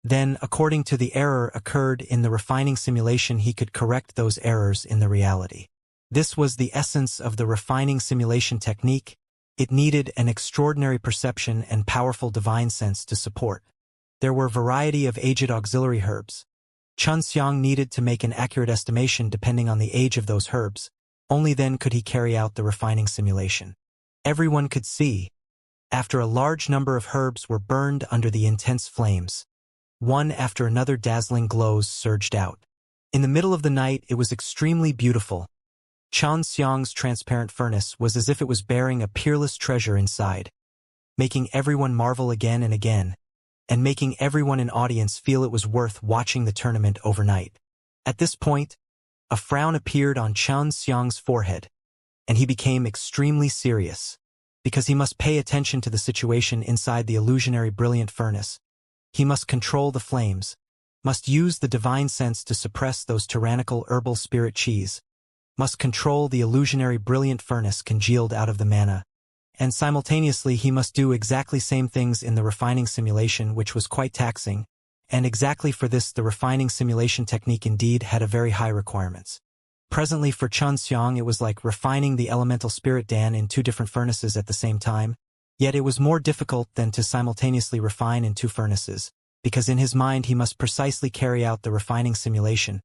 Then, according to the error occurred in the refining simulation, he could correct those errors in the reality. This was the essence of the refining simulation technique. It needed an extraordinary perception and powerful divine sense to support. There were a variety of aged auxiliary herbs. Xianxia needed to make an accurate estimation depending on the age of those herbs. Only then could he carry out the refining simulation. Everyone could see. After a large number of herbs were burned under the intense flames, one after another dazzling glows surged out. In the middle of the night it was extremely beautiful. Xianxia's transparent furnace was as if it was bearing a peerless treasure inside, making everyone marvel again and again, and making everyone in audience feel it was worth watching the tournament overnight. At this point, a frown appeared on Xianxia's forehead, and he became extremely serious, because he must pay attention to the situation inside the illusionary brilliant furnace. He must control the flames, must use the divine sense to suppress those tyrannical herbal spirit cheese, must control the illusionary brilliant furnace congealed out of the mana, and simultaneously he must do exactly same things in the refining simulation, which was quite taxing, and exactly for this the refining simulation technique indeed had a very high requirements. Presently for Xianxia it was like refining the elemental spirit Dan in two different furnaces at the same time, yet it was more difficult than to simultaneously refine in two furnaces, because in his mind he must precisely carry out the refining simulation.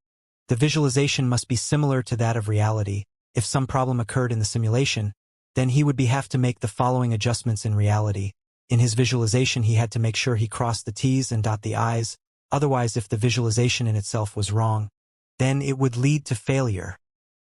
The visualization must be similar to that of reality. If some problem occurred in the simulation, then he would have to make the following adjustments in reality. In his visualization he had to make sure he crossed the T's and dot the I's, otherwise if the visualization in itself was wrong, then it would lead to failure.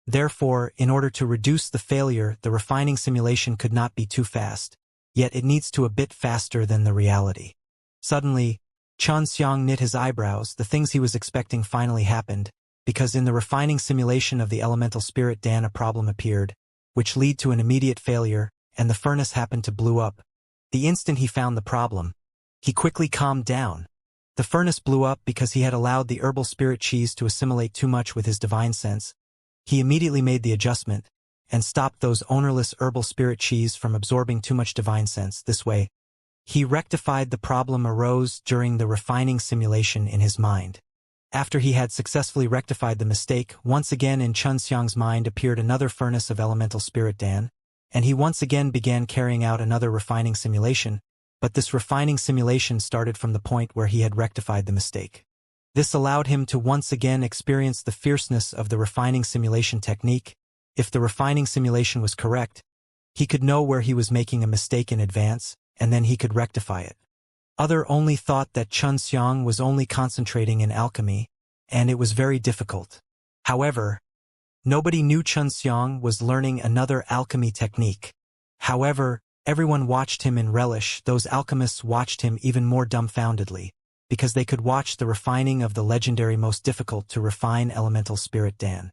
Therefore, in order to reduce the failure, the refining simulation could not be too fast, yet it needs to a bit faster than the reality. Suddenly, Xianxia knit his eyebrows. The things he was expecting finally happened, because in the refining simulation of the elemental spirit Dan a problem appeared, which led to an immediate failure, and the furnace happened to blew up. The instant he found the problem, he quickly calmed down. The furnace blew up because he had allowed the herbal spirit cheese to assimilate too much with his divine sense. He immediately made the adjustment, and stopped those ownerless herbal spirit cheese from absorbing too much divine sense. This way, he rectified the problem arose during the refining simulation in his mind. After he had successfully rectified the mistake, once again in Xianxia's mind appeared another furnace of elemental spirit Dan, and he once again began carrying out another refining simulation, but this refining simulation started from the point where he had rectified the mistake. This allowed him to once again experience the fierceness of the refining simulation technique. If the refining simulation was correct, he could know where he was making a mistake in advance, and then he could rectify it. Other only thought that Xianxia was only concentrating in alchemy, and it was very difficult. However, nobody knew Xianxia was learning another alchemy technique. However, everyone watched him in relish. Those alchemists watched him even more dumbfoundedly, because they could watch the refining of the legendary most difficult to refine elemental spirit Dan.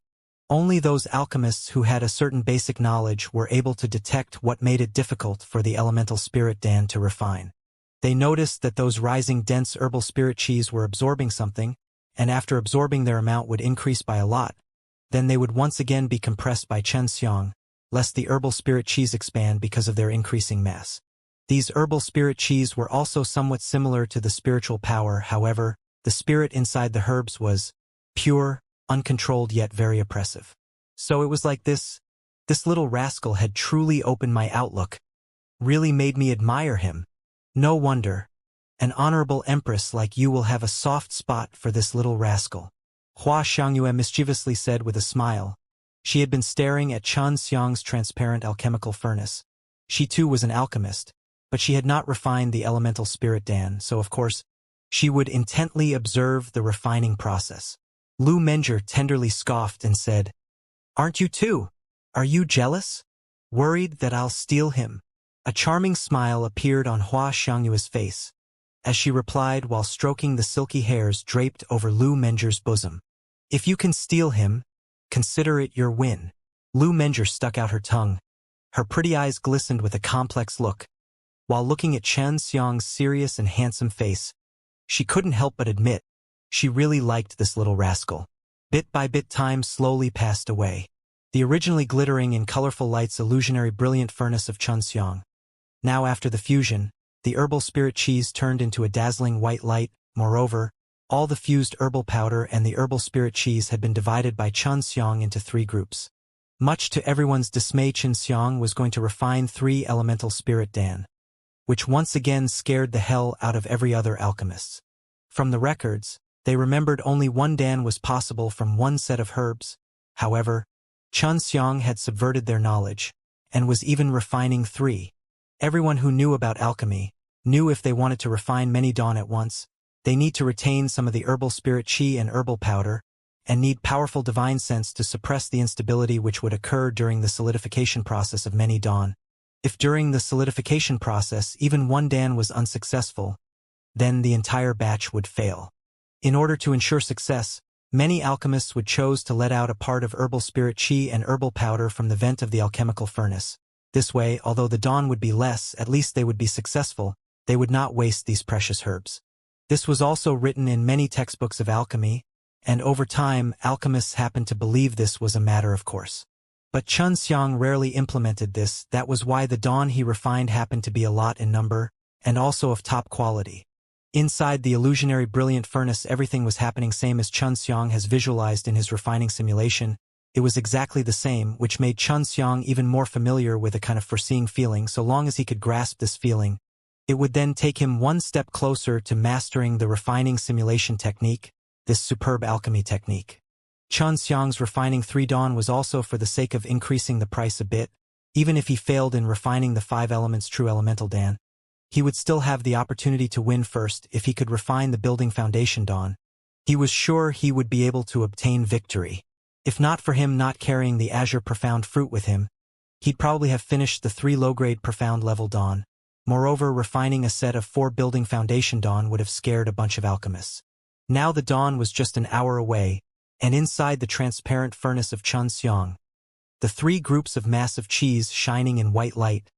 Only those alchemists who had a certain basic knowledge were able to detect what made it difficult for the elemental spirit Dan to refine. They noticed that those rising dense herbal spirit cheese were absorbing something, and after absorbing their amount would increase by a lot. Then they would once again be compressed by Xianxia, lest the herbal spirit cheese expand because of their increasing mass. These herbal spirit cheese were also somewhat similar to the spiritual power. However, the spirit inside the herbs was pure, uncontrolled yet very oppressive. So it was like this little rascal had truly opened my outlook, really made me admire him. No wonder. An honorable empress like you will have a soft spot for this little rascal, Xianxia mischievously said with a smile. She had been staring at Xianxia's transparent alchemical furnace. She too was an alchemist, but she had not refined the elemental spirit Dan, so of course, she would intently observe the refining process. Lu Menger tenderly scoffed and said, "Aren't you too? Are you jealous? Worried that I'll steal him?" A charming smile appeared on Xianxia's face, as she replied while stroking the silky hairs draped over Lu Menger's bosom. "If you can steal him, consider it your win." Lu Menger stuck out her tongue. Her pretty eyes glistened with a complex look. While looking at Xianxia's serious and handsome face, she couldn't help but admit, she really liked this little rascal. Bit by bit time slowly passed away. The originally glittering in colorful lights illusionary brilliant furnace of Xianxia. Now after the fusion, the herbal spirit cheese turned into a dazzling white light. Moreover, all the fused herbal powder and the herbal spirit cheese had been divided by Xianxia into 3 groups. Much to everyone's dismay, Xianxia was going to refine 3 elemental spirit dan, which once again scared the hell out of every other alchemist. From the records, they remembered only 1 dan was possible from 1 set of herbs. However, Xianxia had subverted their knowledge, and was even refining 3. Everyone who knew about alchemy knew if they wanted to refine many dan at once, they need to retain some of the herbal spirit chi and herbal powder, and need powerful divine sense to suppress the instability which would occur during the solidification process of many dan. If during the solidification process even 1 dan was unsuccessful, then the entire batch would fail. In order to ensure success, many alchemists would choose to let out a part of herbal spirit chi and herbal powder from the vent of the alchemical furnace. This way, although the dan would be less, at least they would be successful. They would not waste these precious herbs. This was also written in many textbooks of alchemy, and over time, alchemists happened to believe this was a matter of course. But Xianxia rarely implemented this. That was why the dan he refined happened to be a lot in number, and also of top quality. Inside the illusionary brilliant furnace, everything was happening same as Xianxia has visualized in his refining simulation. It was exactly the same, which made Xianxia even more familiar with a kind of foreseeing feeling. So long as he could grasp this feeling, it would then take him 1 step closer to mastering the refining simulation technique, this superb alchemy technique. Xianxia's refining 3 dan was also for the sake of increasing the price a bit. Even if he failed in refining the 5 elements true elemental dan, he would still have the opportunity to win first if he could refine the building foundation dan. He was sure he would be able to obtain victory. If not for him not carrying the azure profound fruit with him, he'd probably have finished the 3 low-grade profound level dan. Moreover, refining a set of 4 building foundation dan would have scared a bunch of alchemists. Now the dawn was just an hour away, and inside the transparent furnace of Xianxia, the 3 groups of massive cheese shining in white light,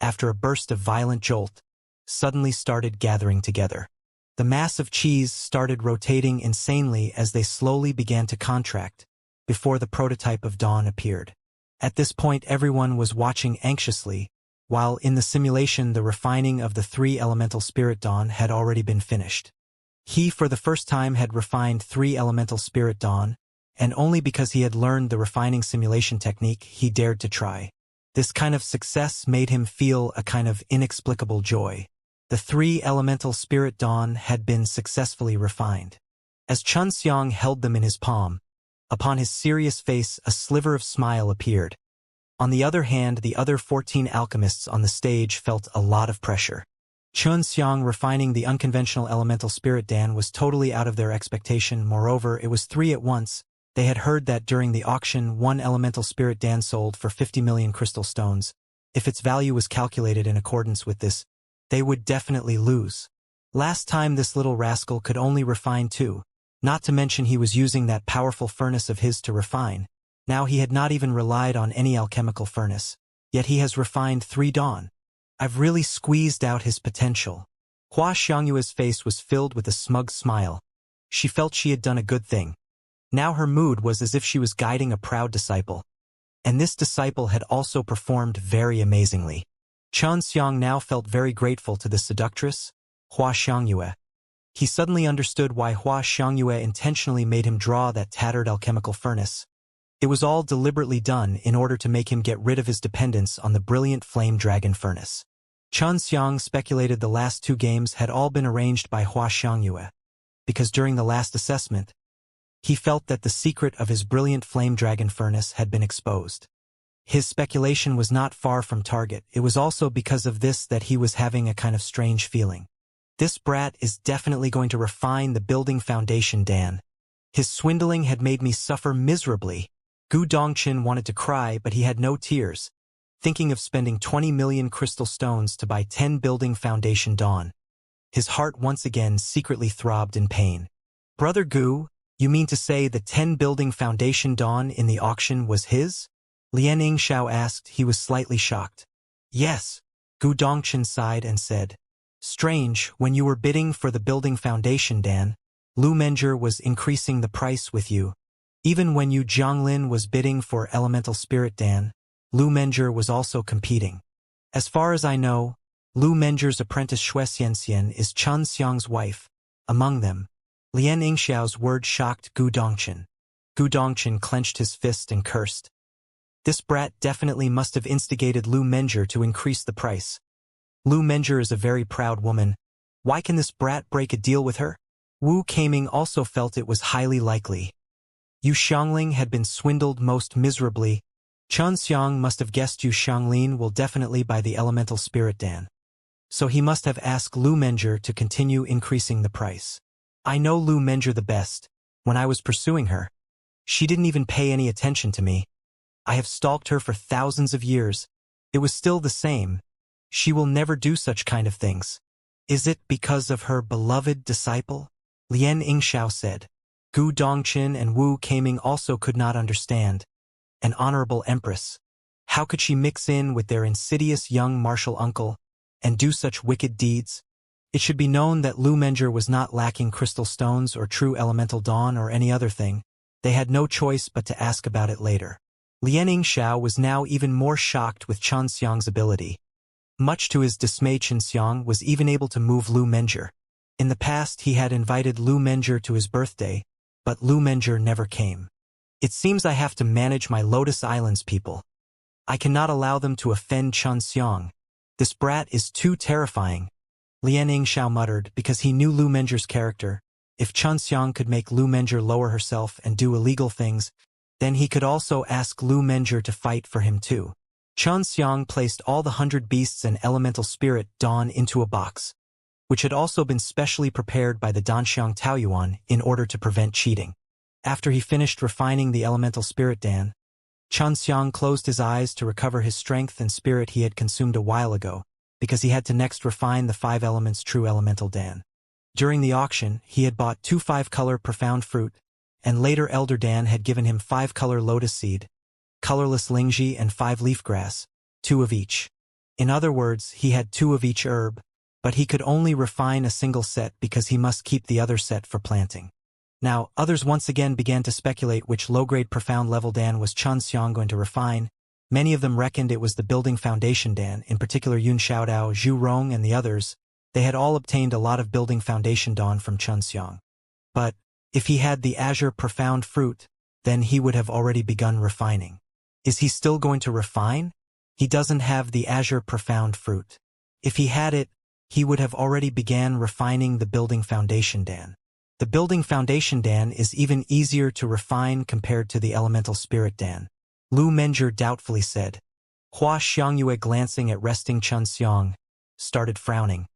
after a burst of violent jolt, suddenly started gathering together. The mass of cheese started rotating insanely as they slowly began to contract, before the prototype of dawn appeared. At this point everyone was watching anxiously, while in the simulation the refining of the 3 elemental spirit dan had already been finished. He for the first time had refined 3 elemental spirit dan, and only because he had learned the refining simulation technique he dared to try. This kind of success made him feel a kind of inexplicable joy. The 3 elemental spirit dan had been successfully refined. As Xianxia held them in his palm, upon his serious face a sliver of smile appeared. On the other hand, the other 14 alchemists on the stage felt a lot of pressure. Xianxia refining the unconventional elemental spirit dan was totally out of their expectation. Moreover, it was 3 at once. They had heard that during the auction 1 elemental spirit dan sold for 50 million crystal stones. If its value was calculated in accordance with this, they would definitely lose. Last time this little rascal could only refine 2. Not to mention he was using that powerful furnace of his to refine. Now he had not even relied on any alchemical furnace, yet he has refined 3 dan. I've really squeezed out his potential. Xianxia's face was filled with a smug smile. She felt she had done a good thing. Now her mood was as if she was guiding a proud disciple. And this disciple had also performed very amazingly. Xianxia now felt very grateful to the seductress, Xianxia. He suddenly understood why Xianxia intentionally made him draw that tattered alchemical furnace. It was all deliberately done in order to make him get rid of his dependence on the brilliant flame dragon furnace. Xianxia speculated the last 2 games had all been arranged by Xianxia, because during the last assessment, he felt that the secret of his brilliant flame dragon furnace had been exposed. His speculation was not far from target. It was also because of this that he was having a kind of strange feeling. This brat is definitely going to refine the building foundation dan. His swindling had made me suffer miserably. Gu Dongqin wanted to cry, but he had no tears, thinking of spending 20 million crystal stones to buy 10 building foundation dan. His heart once again secretly throbbed in pain. Brother Gu, you mean to say the 10 building foundation dan in the auction was his? Lian Yingxiao asked. He was slightly shocked. Yes, Gu Dongqin sighed and said. Strange, when you were bidding for the building foundation dan, Lu Menger was increasing the price with you. Even when Yu Jianglin was bidding for elemental spirit dan, Lu Menger was also competing. As far as I know, Lu Menger's apprentice Xianxia is Xianxia's wife. Among them, Lian Yingxiao's word shocked Gu Dongchen. Gu Dongchen clenched his fist and cursed. This brat definitely must have instigated Lu Menjie to increase the price. Lu Menjie is a very proud woman. Why can this brat break a deal with her? Wu Keiming also felt it was highly likely. Yu Xiangling had been swindled most miserably. Chun Xiang must have guessed Yu Xianglin will definitely buy the elemental spirit Dan. So he must have asked Lu Menjie to continue increasing the price. I know Lu Menjie the best. When I was pursuing her, she didn't even pay any attention to me. I have stalked her for thousands of years. It was still the same. She will never do such kind of things. Is it because of her beloved disciple? Lian Yingxiao said. Gu Dongchen and Wu Keiming also could not understand. An honorable empress. How could she mix in with their insidious young martial uncle and do such wicked deeds? It should be known that Lu Menjie was not lacking crystal stones or true elemental dawn or any other thing. They had no choice but to ask about it later. Lian Yingxiao was now even more shocked with Chun Xiang's ability. Much to his dismay, Chun Xiang was even able to move Lu Menjie. In the past he had invited Lu Menjie to his birthday, but Lu Menjie never came. It seems I have to manage my Lotus Islands people. I cannot allow them to offend Chun Xiang. This brat is too terrifying. Lian Yingxiao muttered because he knew Lu Menjie's character. If Chun Xiang could make Lu Menjie lower herself and do illegal things, then he could also ask Lu Menjie to fight for him too. Chun Xiang placed all the 100 beasts and elemental spirit dawn into a box, which had also been specially prepared by the Danxiang Taoyuan in order to prevent cheating. After he finished refining the elemental spirit Dan, Chun Xiang closed his eyes to recover his strength and spirit he had consumed a while ago, because he had to next refine the 5 elements true elemental Dan. During the auction, he had bought 2 5-color profound fruit, and later Elder Dan had given him 5-color lotus seed, colorless lingji and 5 leaf grass, 2 of each. In other words, he had 2 of each herb, but he could only refine a single set because he must keep the other set for planting. Now, others once again began to speculate which low-grade profound level Dan was Chun Xiang going to refine. Many of them reckoned it was the building foundation Dan, in particular Yun Xiaodao, Zhu Rong and the others. They had all obtained a lot of building foundation dawn from Chun Xiang. But, if he had the azure profound fruit, then he would have already begun refining. Is he still going to refine? He doesn't have the azure profound fruit. If he had it, he would have already began refining the building foundation Dan. The building foundation Dan is even easier to refine compared to the elemental spirit Dan. Lu Menjie doubtfully said. Hua Xiangyue, glancing at resting Chun Xiang, started frowning.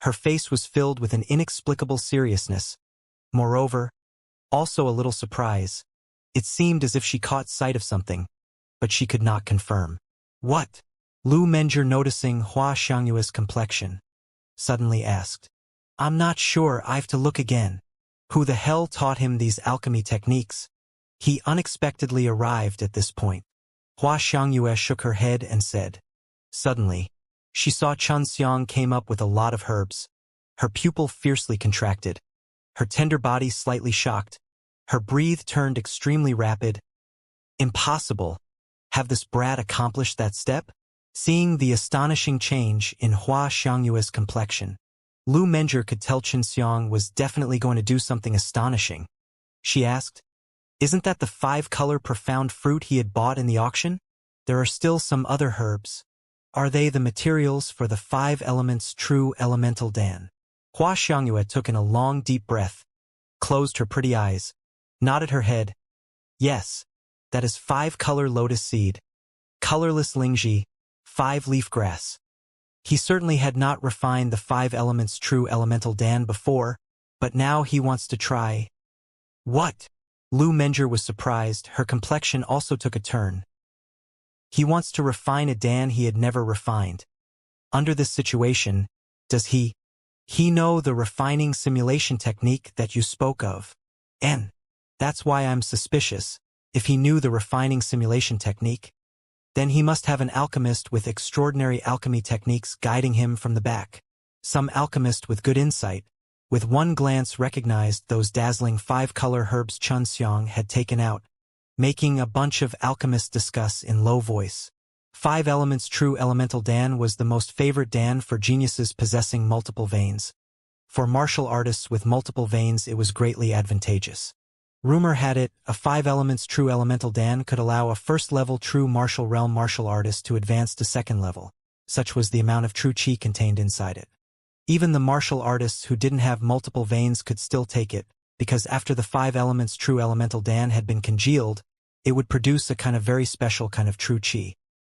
Her face was filled with an inexplicable seriousness. Moreover, also a little surprise. It seemed as if she caught sight of something, but she could not confirm. What? Lu Menjie, noticing Hua Xiangyue's complexion, suddenly asked. I'm not sure, I've to look again. Who the hell taught him these alchemy techniques? He unexpectedly arrived at this point. Hua Xiangyue shook her head and said. Suddenly, she saw Chun Xiang came up with a lot of herbs. Her pupil fiercely contracted. Her tender body slightly shocked. Her breath turned extremely rapid. Impossible. Have this brat accomplished that step? Seeing the astonishing change in Hua Xiangyue's complexion, Lu Menjie could tell Chun Xiang was definitely going to do something astonishing. She asked, Isn't that the 5-color profound fruit he had bought in the auction? There are still some other herbs. Are they the materials for the 5 elements true elemental Dan? Hua Xiangyue took in a long deep breath, closed her pretty eyes, nodded her head. Yes, that is 5-color lotus seed, colorless lingji, 5 leaf grass. He certainly had not refined the 5 elements true elemental Dan before, but now he wants to try. What? Lu Menjie was surprised. Her complexion also took a turn. He wants to refine a Dan he had never refined. Under this situation, does he know the refining simulation technique that you spoke of? And that's why I'm suspicious. If he knew the refining simulation technique, then he must have an alchemist with extraordinary alchemy techniques guiding him from the back. Some alchemist with good insight, with one glance recognized those dazzling 5-color herbs Chun Xiang had taken out, making a bunch of alchemists discuss in low voice. 5 elements true elemental Dan was the most favorite Dan for geniuses possessing multiple veins. For martial artists with multiple veins, it was greatly advantageous. Rumor had it, a 5 elements true elemental Dan could allow a first-level true martial realm martial artist to advance to second level. Such was the amount of true chi contained inside it. Even the martial artists who didn't have multiple veins could still take it, because after the 5 elements true elemental Dan had been congealed, it would produce a kind of very special kind of true chi.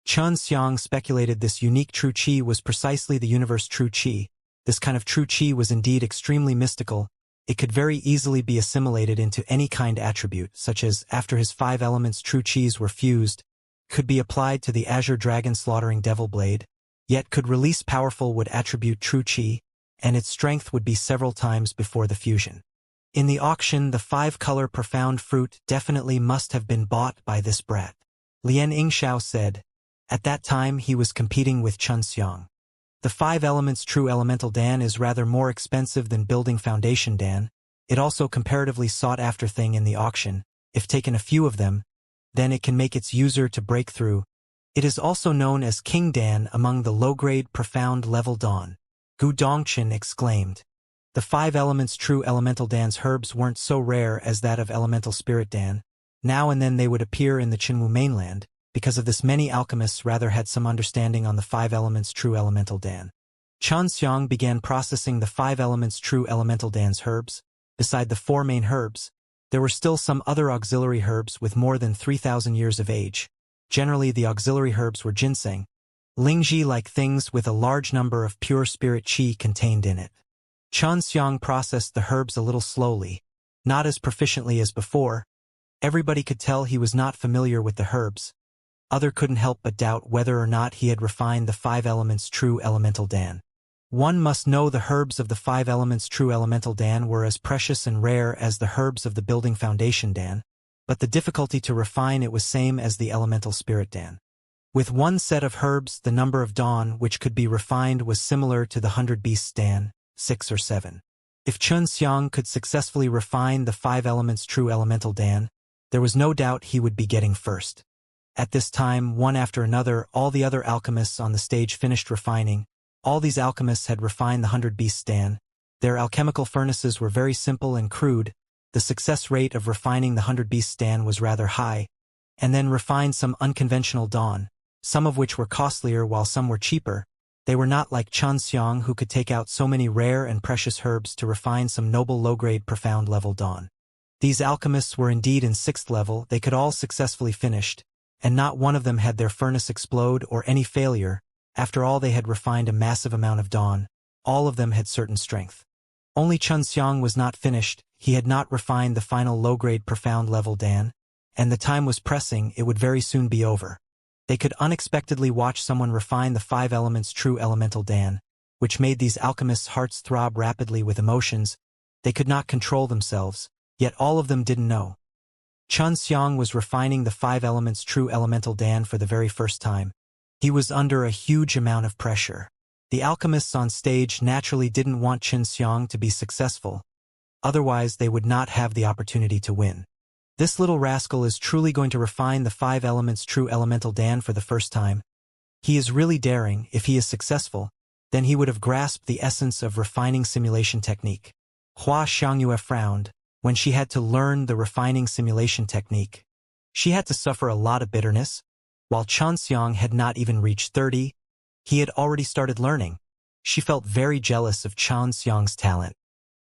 Xianxia speculated this unique true chi was precisely the universe true chi. This kind of true chi was indeed extremely mystical. It could very easily be assimilated into any kind attribute, such as, after his 5 elements true chis were fused, could be applied to the azure dragon slaughtering devil blade, yet could release powerful would attribute true chi, and its strength would be several times before the fusion. In the auction, the 5-color profound fruit definitely must have been bought by this brat. Lian Yingxiao said. At that time he was competing with Xianxia. The 5 elements true elemental Dan is rather more expensive than building foundation Dan. It also comparatively sought after thing in the auction. If taken a few of them, then it can make its user to break through. It is also known as King Dan among the low-grade profound level Dan. Gu Dongchen exclaimed. The 5 elements true elemental Dan's herbs weren't so rare as that of elemental spirit Dan. Now and then they would appear in the Qinwu mainland. Because of this, many alchemists rather had some understanding on the 5 elements true elemental Dan. Xianxia began processing the 5 elements true elemental Dan's herbs. Beside the 4 main herbs, there were still some other auxiliary herbs with more than 3,000 years of age. Generally, the auxiliary herbs were ginseng, lingji-like things with a large number of pure spirit qi contained in it. Xianxia processed the herbs a little slowly, not as proficiently as before. Everybody could tell he was not familiar with the herbs. Other couldn't help but doubt whether or not he had refined the 5 elements true elemental Dan. One must know the herbs of the 5 elements true elemental Dan were as precious and rare as the herbs of the building foundation Dan, but the difficulty to refine it was same as the elemental spirit Dan. With one set of herbs, the number of dawn which could be refined was similar to the 100 beasts Dan, 6 or 7. If Xianxia could successfully refine the 5 elements true elemental Dan, there was no doubt he would be getting first. At this time, one after another, all the other alchemists on the stage finished refining. All these alchemists had refined the 100 beasts Dan. Their alchemical furnaces were very simple and crude. The success rate of refining the 100 beasts Dan was rather high, and then refined some unconventional dawn, some of which were costlier while some were cheaper. They were not like Xianxia, who could take out so many rare and precious herbs to refine some noble low-grade profound level dawn. These alchemists were indeed in 6th level. They could all successfully finished, and not one of them had their furnace explode or any failure. After all, they had refined a massive amount of dawn. All of them had certain strength. Only Xianxia was not finished. He had not refined the final low-grade profound level Dan, and the time was pressing. It would very soon be over. They could unexpectedly watch someone refine the 5 elements true elemental Dan, which made these alchemists' hearts throb rapidly with emotions. They could not control themselves, yet all of them didn't know. Xianxia was refining the 5 elements true elemental Dan for the very first time. He was under a huge amount of pressure. The alchemists on stage naturally didn't want Xianxia to be successful. Otherwise, they would not have the opportunity to win. This little rascal is truly going to refine the 5 elements true elemental Dan for the first time. He is really daring. If he is successful, then he would have grasped the essence of refining simulation technique. Xianxia frowned. When she had to learn the refining simulation technique, she had to suffer a lot of bitterness. While Xianxia had not even reached 30, he had already started learning. She felt very jealous of Xianxia's talent.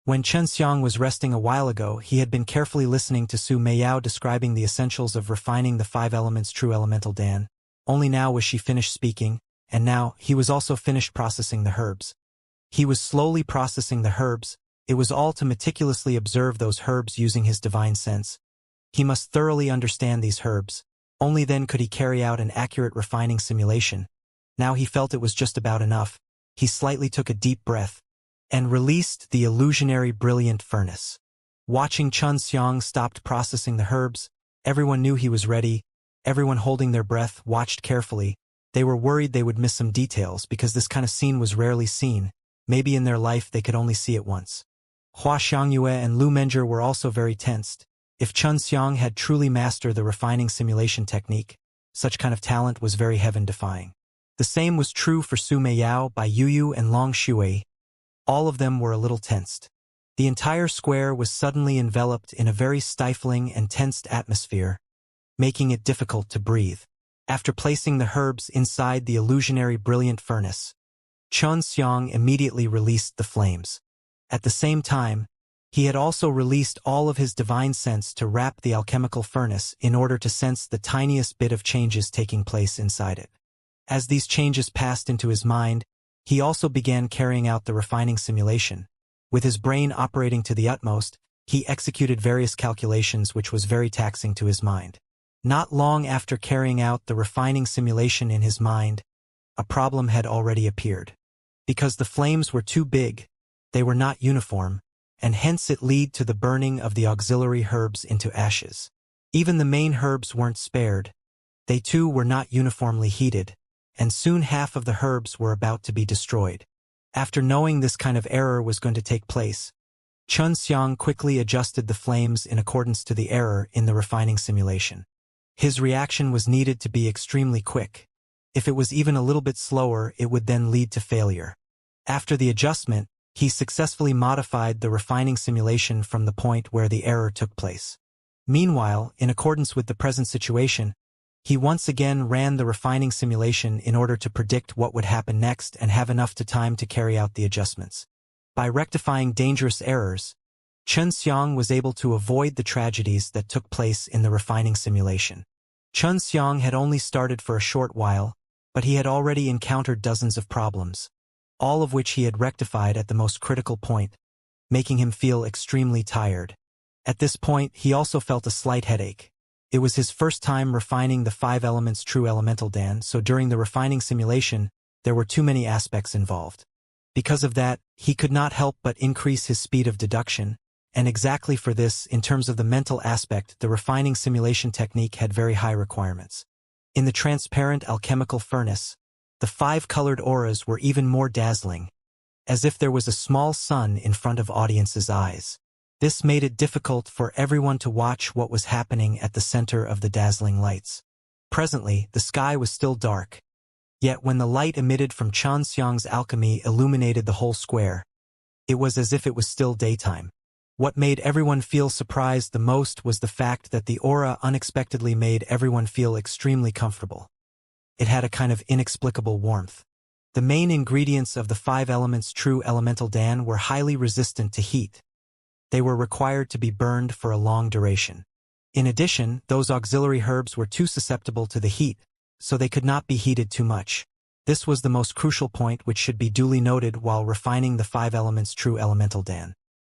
When Xianxia was resting a while ago, he had been carefully listening to Su Meiyao describing the essentials of refining the 5 elements true elemental Dan. Only now was she finished speaking, and now he was also finished processing the herbs. He was slowly processing the herbs. It was all to meticulously observe those herbs using his divine sense. He must thoroughly understand these herbs. Only then could he carry out an accurate refining simulation. Now he felt it was just about enough. He slightly took a deep breath and released the illusionary brilliant furnace. Watching Xianxia stopped processing the herbs, everyone knew he was ready. Everyone holding their breath watched carefully. They were worried they would miss some details because this kind of scene was rarely seen. Maybe in their life they could only see it once. Xianxia and Lu Menger were also very tensed. If Xianxia had truly mastered the refining simulation technique, such kind of talent was very heaven-defying. The same was true for Su Meiyao, Bai Yuyu, and Long Shui. All of them were a little tensed. The entire square was suddenly enveloped in a very stifling and tensed atmosphere, making it difficult to breathe. After placing the herbs inside the illusionary brilliant furnace, Xianxia immediately released the flames. At the same time, he had also released all of his divine sense to wrap the alchemical furnace in order to sense the tiniest bit of changes taking place inside it. As these changes passed into his mind, he also began carrying out the refining simulation. With his brain operating to the utmost, he executed various calculations which was very taxing to his mind. Not long after carrying out the refining simulation in his mind, a problem had already appeared. Because the flames were too big, they were not uniform, and hence it led to the burning of the auxiliary herbs into ashes. Even the main herbs weren't spared. They too were not uniformly heated, and soon half of the herbs were about to be destroyed. After knowing this kind of error was going to take place, Xianxia quickly adjusted the flames in accordance to the error in the refining simulation. His reaction was needed to be extremely quick. If it was even a little bit slower, it would then lead to failure. After the adjustment, he successfully modified the refining simulation from the point where the error took place. Meanwhile, in accordance with the present situation, he once again ran the refining simulation in order to predict what would happen next and have enough time to carry out the adjustments. By rectifying dangerous errors, Xianxia was able to avoid the tragedies that took place in the refining simulation. Xianxia had only started for a short while, but he had already encountered dozens of problems, all of which he had rectified at the most critical point, making him feel extremely tired. At this point, he also felt a slight headache. It was his first time refining the 5 elements true elemental Dan, so during the refining simulation, there were too many aspects involved. Because of that, he could not help but increase his speed of deduction, and exactly for this, in terms of the mental aspect, the refining simulation technique had very high requirements. In the transparent alchemical furnace, the 5 colored auras were even more dazzling, as if there was a small sun in front of audience's eyes. This made it difficult for everyone to watch what was happening at the center of the dazzling lights. Presently, the sky was still dark. Yet when the light emitted from Xianxia's alchemy illuminated the whole square, it was as if it was still daytime. What made everyone feel surprised the most was the fact that the aura unexpectedly made everyone feel extremely comfortable. It had a kind of inexplicable warmth. The main ingredients of the 5 elements true elemental Dan were highly resistant to heat. They were required to be burned for a long duration. In addition, those auxiliary herbs were too susceptible to the heat, so they could not be heated too much. This was the most crucial point which should be duly noted while refining the 5 elements true elemental Dan.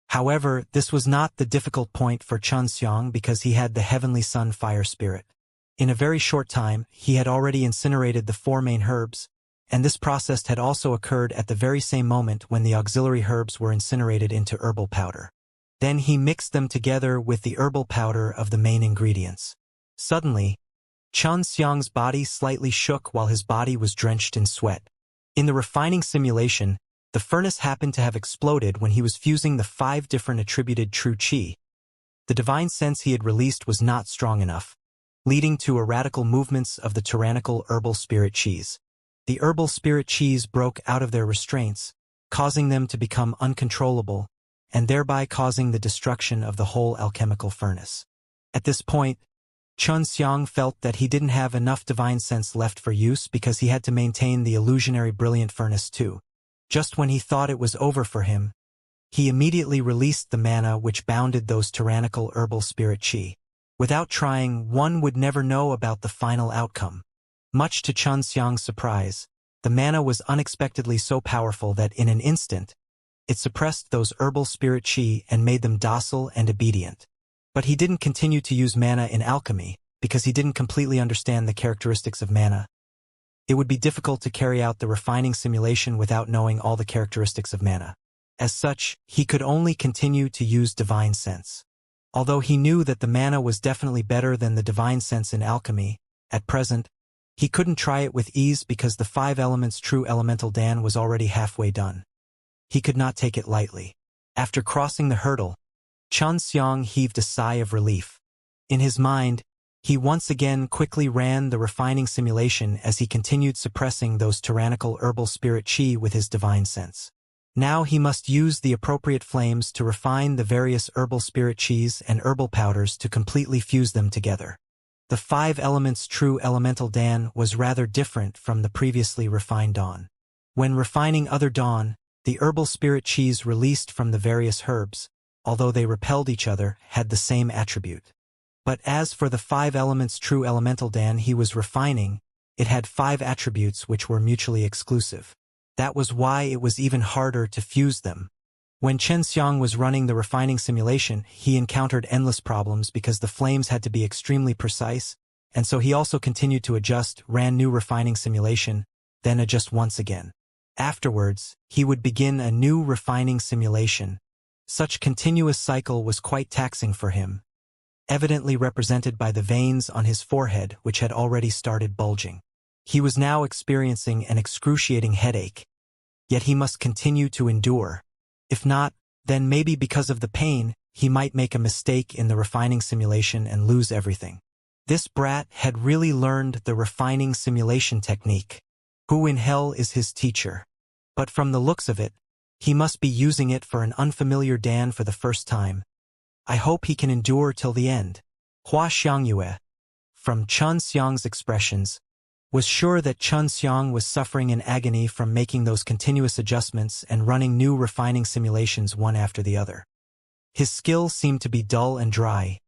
However, this was not the difficult point for Xianxia because he had the heavenly sun fire spirit. In a very short time, he had already incinerated the 4 main herbs, and this process had also occurred at the very same moment when the auxiliary herbs were incinerated into herbal powder. Then he mixed them together with the herbal powder of the main ingredients. Suddenly, Xianxia's body slightly shook while his body was drenched in sweat. In the refining simulation, the furnace happened to have exploded when he was fusing the 5 different attributed true qi. The divine sense he had released was not strong enough, leading to erratical movements of the tyrannical herbal spirit qis. The herbal spirit qis broke out of their restraints, causing them to become uncontrollable, and thereby causing the destruction of the whole alchemical furnace. At this point, Xianxia felt that he didn't have enough divine sense left for use because he had to maintain the illusionary brilliant furnace too. Just when he thought it was over for him, he immediately released the mana which bounded those tyrannical herbal spirit qi. Without trying, one would never know about the final outcome. Much to Xianxia's surprise, the mana was unexpectedly so powerful that in an instant, it suppressed those herbal spirit qi and made them docile and obedient. But he didn't continue to use mana in alchemy, because he didn't completely understand the characteristics of mana. It would be difficult to carry out the refining simulation without knowing all the characteristics of mana. As such, he could only continue to use divine sense. Although he knew that the mana was definitely better than the divine sense in alchemy, at present, he couldn't try it with ease because the 5 elements true elemental Dan was already halfway done. He could not take it lightly. After crossing the hurdle, Xianxia heaved a sigh of relief. In his mind, he once again quickly ran the refining simulation as he continued suppressing those tyrannical herbal spirit qi with his divine sense. Now he must use the appropriate flames to refine the various herbal spirit cheese and herbal powders to completely fuse them together. The 5 elements true elemental Dan was rather different from the previously refined Dawn. When refining other Dawn, the herbal spirit cheese released from the various herbs, although they repelled each other, had the same attribute. But as for the 5 elements true elemental Dan he was refining, it had 5 attributes which were mutually exclusive. That was why it was even harder to fuse them. When Xianxia was running the refining simulation, he encountered endless problems because the flames had to be extremely precise, and so he also continued to adjust, ran new refining simulation, then adjust once again. Afterwards, he would begin a new refining simulation. Such continuous cycle was quite taxing for him, evidently represented by the veins on his forehead which had already started bulging. He was now experiencing an excruciating headache, yet he must continue to endure. If not, then maybe because of the pain, he might make a mistake in the refining simulation and lose everything. This brat had really learned the refining simulation technique. Who in hell is his teacher? But from the looks of it, he must be using it for an unfamiliar Dan for the first time. I hope he can endure till the end. Hua Xiangyue, from Xianxia's expressions, was sure that Xianxia was suffering in agony from making those continuous adjustments and running new refining simulations one after the other. His skill seemed to be dull and dry.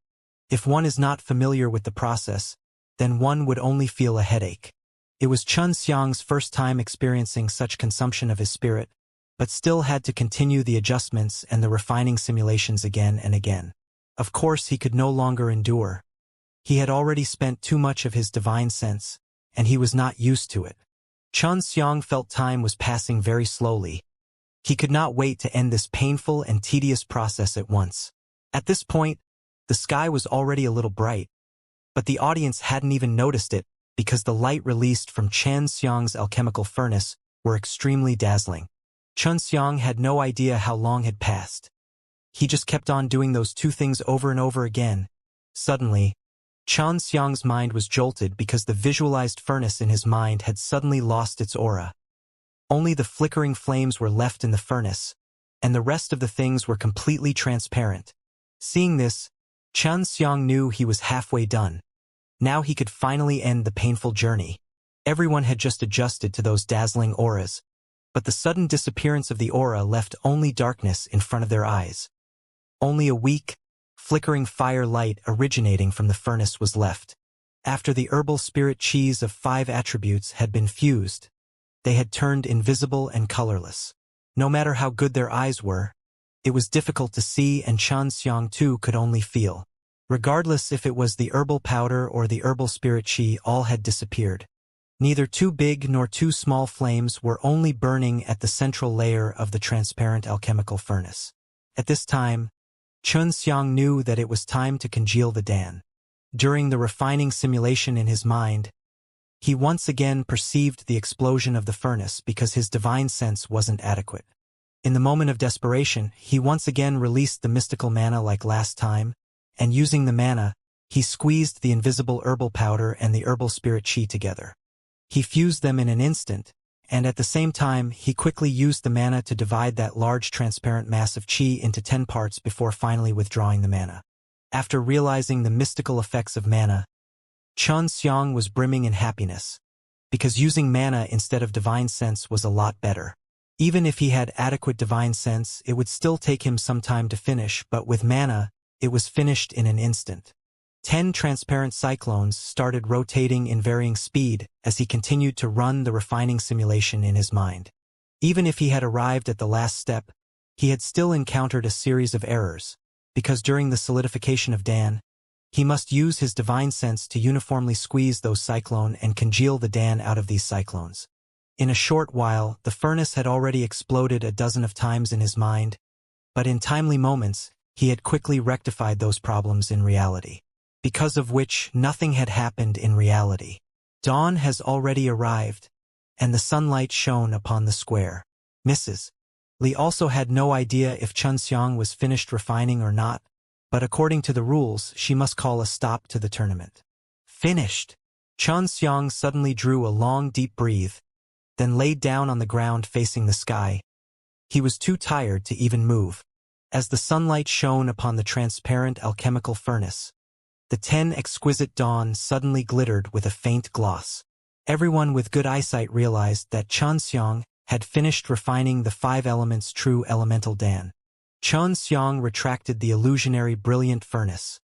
If one is not familiar with the process, then one would only feel a headache. It was Xianxia's first time experiencing such consumption of his spirit, but still had to continue the adjustments and the refining simulations again and again. Of course he could no longer endure. He had already spent too much of his divine sense, and he was not used to it. Xianxia felt time was passing very slowly. He could not wait to end this painful and tedious process at once. At this point, the sky was already a little bright, but the audience hadn't even noticed it because the light released from Xianxia's alchemical furnace were extremely dazzling. Xianxia had no idea how long had passed. He just kept on doing those 2 things over and over again. Suddenly, Xianxia's mind was jolted because the visualized furnace in his mind had suddenly lost its aura. Only the flickering flames were left in the furnace, and the rest of the things were completely transparent. Seeing this, Xianxia knew he was halfway done. Now he could finally end the painful journey. Everyone had just adjusted to those dazzling auras, but the sudden disappearance of the aura left only darkness in front of their eyes. Only a weak, flickering fire light originating from the furnace was left. After the herbal spirit cheese of 5 attributes had been fused, they had turned invisible and colorless. No matter how good their eyes were, it was difficult to see, and Xianxia too could only feel. Regardless if it was the herbal powder or the herbal spirit chi, all had disappeared. Neither too big nor too small flames were only burning at the central layer of the transparent alchemical furnace. At this time, Xianxia knew that it was time to congeal the Dan. During the refining simulation in his mind, he once again perceived the explosion of the furnace because his divine sense wasn't adequate. In the moment of desperation, he once again released the mystical mana like last time, and using the mana, he squeezed the invisible herbal powder and the herbal spirit chi together. He fused them in an instant, and at the same time he quickly used the mana to divide that large transparent mass of chi into 10 parts before finally withdrawing the mana. After realizing the mystical effects of mana, Xianxia was brimming in happiness, because using mana instead of divine sense was a lot better. Even if he had adequate divine sense, it would still take him some time to finish, but with mana, it was finished in an instant. 10 transparent cyclones started rotating in varying speed as he continued to run the refining simulation in his mind. Even if he had arrived at the last step, he had still encountered a series of errors, because during the solidification of Dan, he must use his divine sense to uniformly squeeze those cyclone and congeal the Dan out of these cyclones. In a short while, the furnace had already exploded a dozen of times in his mind, but in timely moments, he had quickly rectified those problems in reality, because of which nothing had happened in reality. Dawn has already arrived, and the sunlight shone upon the square. Mrs. Li also had no idea if Xianxia was finished refining or not, but according to the rules, she must call a stop to the tournament. Finished! Xianxia suddenly drew a long, deep breath, then laid down on the ground facing the sky. He was too tired to even move. As the sunlight shone upon the transparent alchemical furnace, the 10 exquisite dawn suddenly glittered with a faint gloss. Everyone with good eyesight realized that Xianxia had finished refining the 5 elements true elemental dan. Xianxia retracted the illusionary brilliant furnace.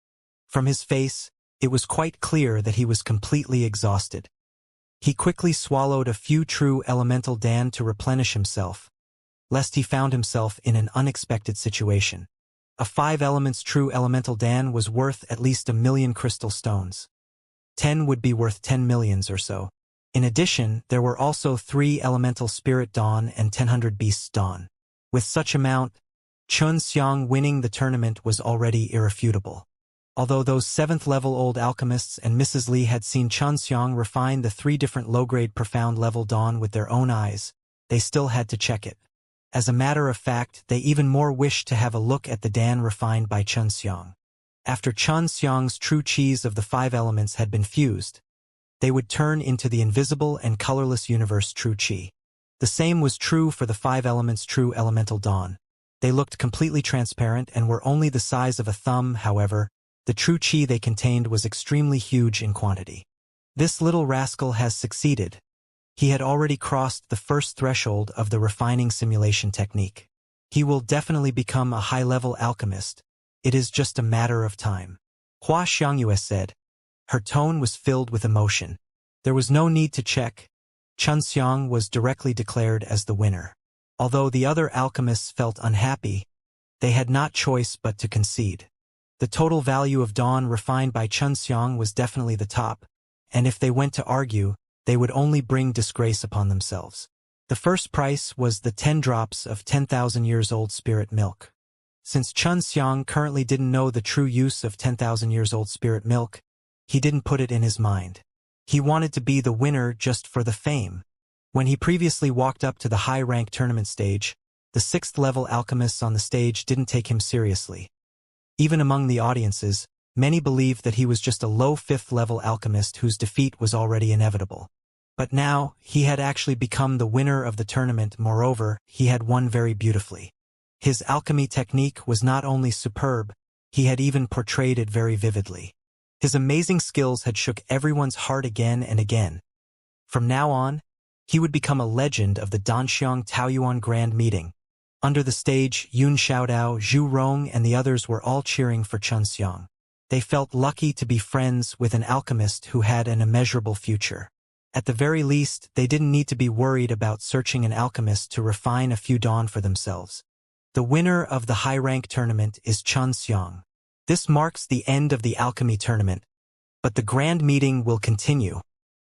From his face, it was quite clear that he was completely exhausted. He quickly swallowed a few true elemental dan to replenish himself, lest he found himself in an unexpected situation. A 5 elements true elemental dan was worth at least 1,000,000 crystal stones. 10 would be worth 10 millions or so. In addition, there were also 3 elemental spirit dawn and 1,000 beasts dawn. With such amount, Xianxia winning the tournament was already irrefutable. Although those 7th-level old alchemists and Mrs. Li had seen Xianxia refine the 3 different low-grade profound level dawn with their own eyes, they still had to check it. As a matter of fact, they even more wished to have a look at the dan refined by Xianxia. After Xianxia's true cheese of the 5 elements had been fused, they would turn into the invisible and colorless universe true qi. The same was true for the 5 elements true elemental dawn. They looked completely transparent and were only the size of a thumb. However, the true qi they contained was extremely huge in quantity. This little rascal has succeeded. He had already crossed the first threshold of the refining simulation technique. He will definitely become a high-level alchemist. It is just a matter of time. Xianxia said. Her tone was filled with emotion. There was no need to check. Xianxia was directly declared as the winner. Although the other alchemists felt unhappy, they had not choice but to concede. The total value of dawn refined by Xianxia was definitely the top, and if they went to argue, they would only bring disgrace upon themselves. The first price was the 10 drops of 10,000 years old spirit milk. Since Xianxia currently didn't know the true use of 10,000 years old spirit milk, he didn't put it in his mind. He wanted to be the winner just for the fame. When he previously walked up to the high-rank tournament stage, the 6th-level alchemists on the stage didn't take him seriously. Even among the audiences, many believed that he was just a low 5th-level alchemist whose defeat was already inevitable. But now, he had actually become the winner of the tournament. Moreover, he had won very beautifully. His alchemy technique was not only superb, he had even portrayed it very vividly. His amazing skills had shook everyone's heart again and again. From now on, he would become a legend of the Danxiang Taoyuan Grand Meeting. Under the stage, Yun Xiaodao, Zhu Rong, and the others were all cheering for Xianxia. They felt lucky to be friends with an alchemist who had an immeasurable future. At the very least, they didn't need to be worried about searching an alchemist to refine a few dawn for themselves. The winner of the high-rank tournament is Xianxia. This marks the end of the alchemy tournament, but the grand meeting will continue.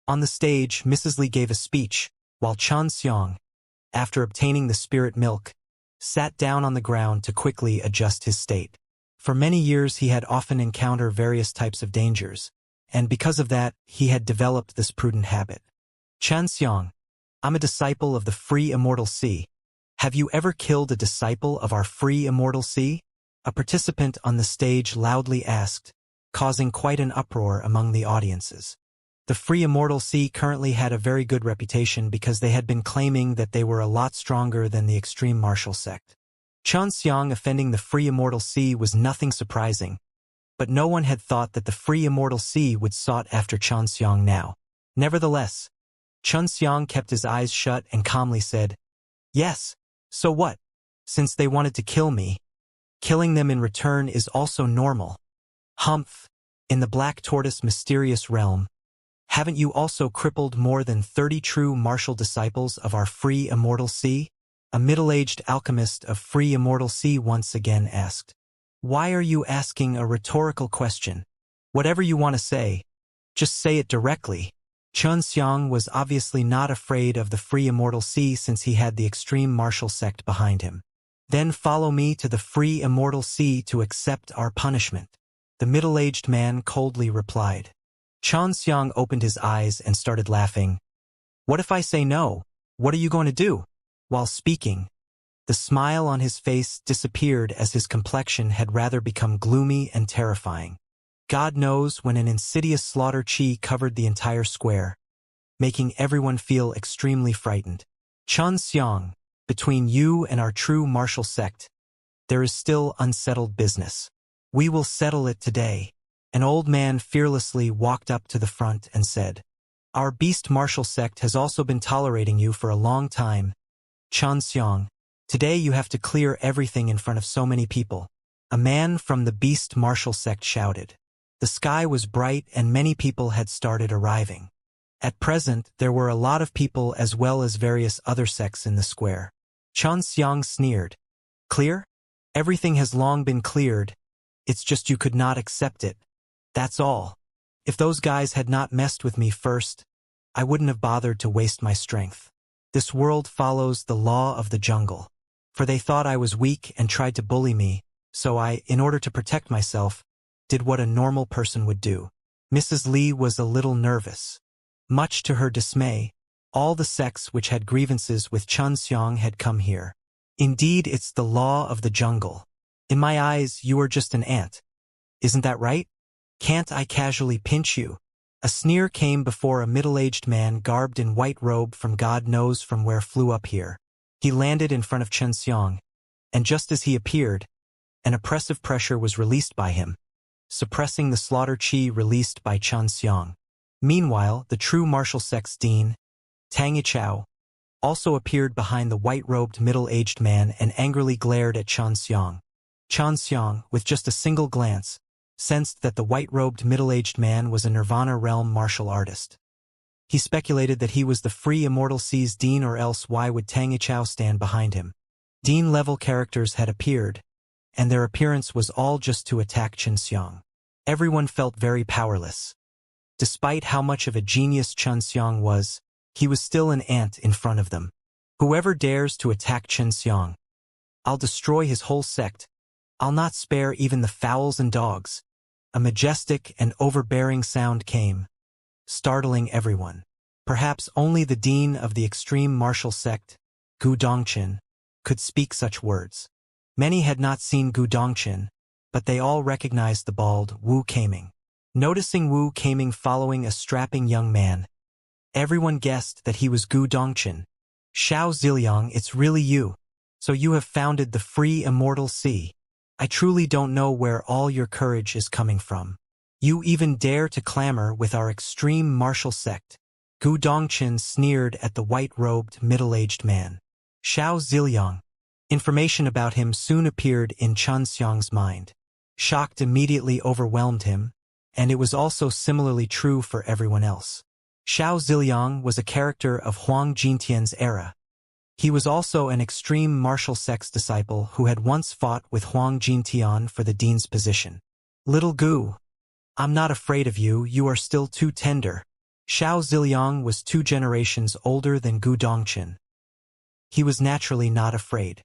On the stage, Mrs. Li gave a speech, while Xianxia, after obtaining the spirit milk, sat down on the ground to quickly adjust his state. For many years he had often encountered various types of dangers, and because of that, he had developed this prudent habit. Xianxia, I'm a disciple of the free immortal sea. Have you ever killed a disciple of our free immortal sea? A participant on the stage loudly asked, causing quite an uproar among the audiences. The free immortal sea currently had a very good reputation because they had been claiming that they were a lot stronger than the extreme martial sect. Xianxia offending the free immortal sea was nothing surprising, but no one had thought that the free immortal sea would sought after Xianxia now. Nevertheless, Xianxia kept his eyes shut and calmly said, Yes, so what? Since they wanted to kill me, killing them in return is also normal. Humph, in the Black Tortoise mysterious realm, haven't you also crippled more than 30 true martial disciples of our free immortal sea? A middle-aged alchemist of free immortal sea once again asked. Why are you asking a rhetorical question? Whatever you want to say, just say it directly. Xianxia was obviously not afraid of the free immortal sea since he had the extreme martial sect behind him. Then follow me to the free immortal sea to accept our punishment. The middle-aged man coldly replied. Xianxia opened his eyes and started laughing. What if I say no? What are you going to do? While speaking, the smile on his face disappeared as his complexion had rather become gloomy and terrifying. God knows when an insidious slaughter chi covered the entire square, making everyone feel extremely frightened. Xianxia, Between you and our true martial sect, there is still unsettled business. We will settle it today." An old man fearlessly walked up to the front and said, "Our beast martial sect has also been tolerating you for a long time, Xianxia. Today you have to clear everything in front of so many people." A man from the beast martial sect shouted. The sky was bright and many people had started arriving. At present, there were a lot of people as well as various other sects in the square. Xianxia sneered. "Clear? Everything has long been cleared. It's just you could not accept it. That's all. If those guys had not messed with me first, I wouldn't have bothered to waste my strength. This world follows the law of the jungle. For they thought I was weak and tried to bully me, so I, in order to protect myself, did what a normal person would do." Mrs. Li was a little nervous. Much to her dismay, all the sects which had grievances with Xianxia had come here. Indeed, it's the law of the jungle. In my eyes, you are just an ant. Isn't that right? Can't I casually pinch you? A sneer came before a middle-aged man garbed in white robe from God knows from where flew up here. He landed in front of Xianxia, and just as he appeared, an oppressive pressure was released by him, suppressing the slaughter chi released by Xianxia. Meanwhile, the true martial sect's dean, Tang Yichao, also appeared behind the white-robed middle-aged man and angrily glared at Xianxia. Xianxia, with just a single glance, sensed that the white-robed middle-aged man was a Nirvana realm martial artist. He speculated that he was the free Immortal Sea's dean, or else why would Tang Yichao stand behind him? Dean-level characters had appeared, and their appearance was all just to attack Xianxia. Everyone felt very powerless. Despite how much of a genius Xianxia was, he was still an ant in front of them. "Whoever dares to attack Xianxia, I'll destroy his whole sect. I'll not spare even the fowls and dogs." A majestic and overbearing sound came, startling everyone. Perhaps only the dean of the extreme martial sect, Gu Dongqin, could speak such words. Many had not seen Gu Dongqin, but they all recognized the bald Wu Kaming. Noticing Wu Kaming following a strapping young man, everyone guessed that he was Gu Dongqin. "Xiao Ziliang, it's really you. So you have founded the free Immortal Sea. I truly don't know where all your courage is coming from. You even dare to clamor with our extreme martial sect." Gu Dongqin sneered at the white-robed middle-aged man. Xiao Ziliang. Information about him soon appeared in Xianxiang's mind. Shock immediately overwhelmed him, and it was also similarly true for everyone else. Xiao Ziliang was a character of Huang Jintian's era. He was also an extreme martial sect's disciple who had once fought with Huang Jintian for the dean's position. "Little Gu, I'm not afraid of you, you are still too tender." Xiao Ziliang was 2 generations older than Gu Dongqin. He was naturally not afraid.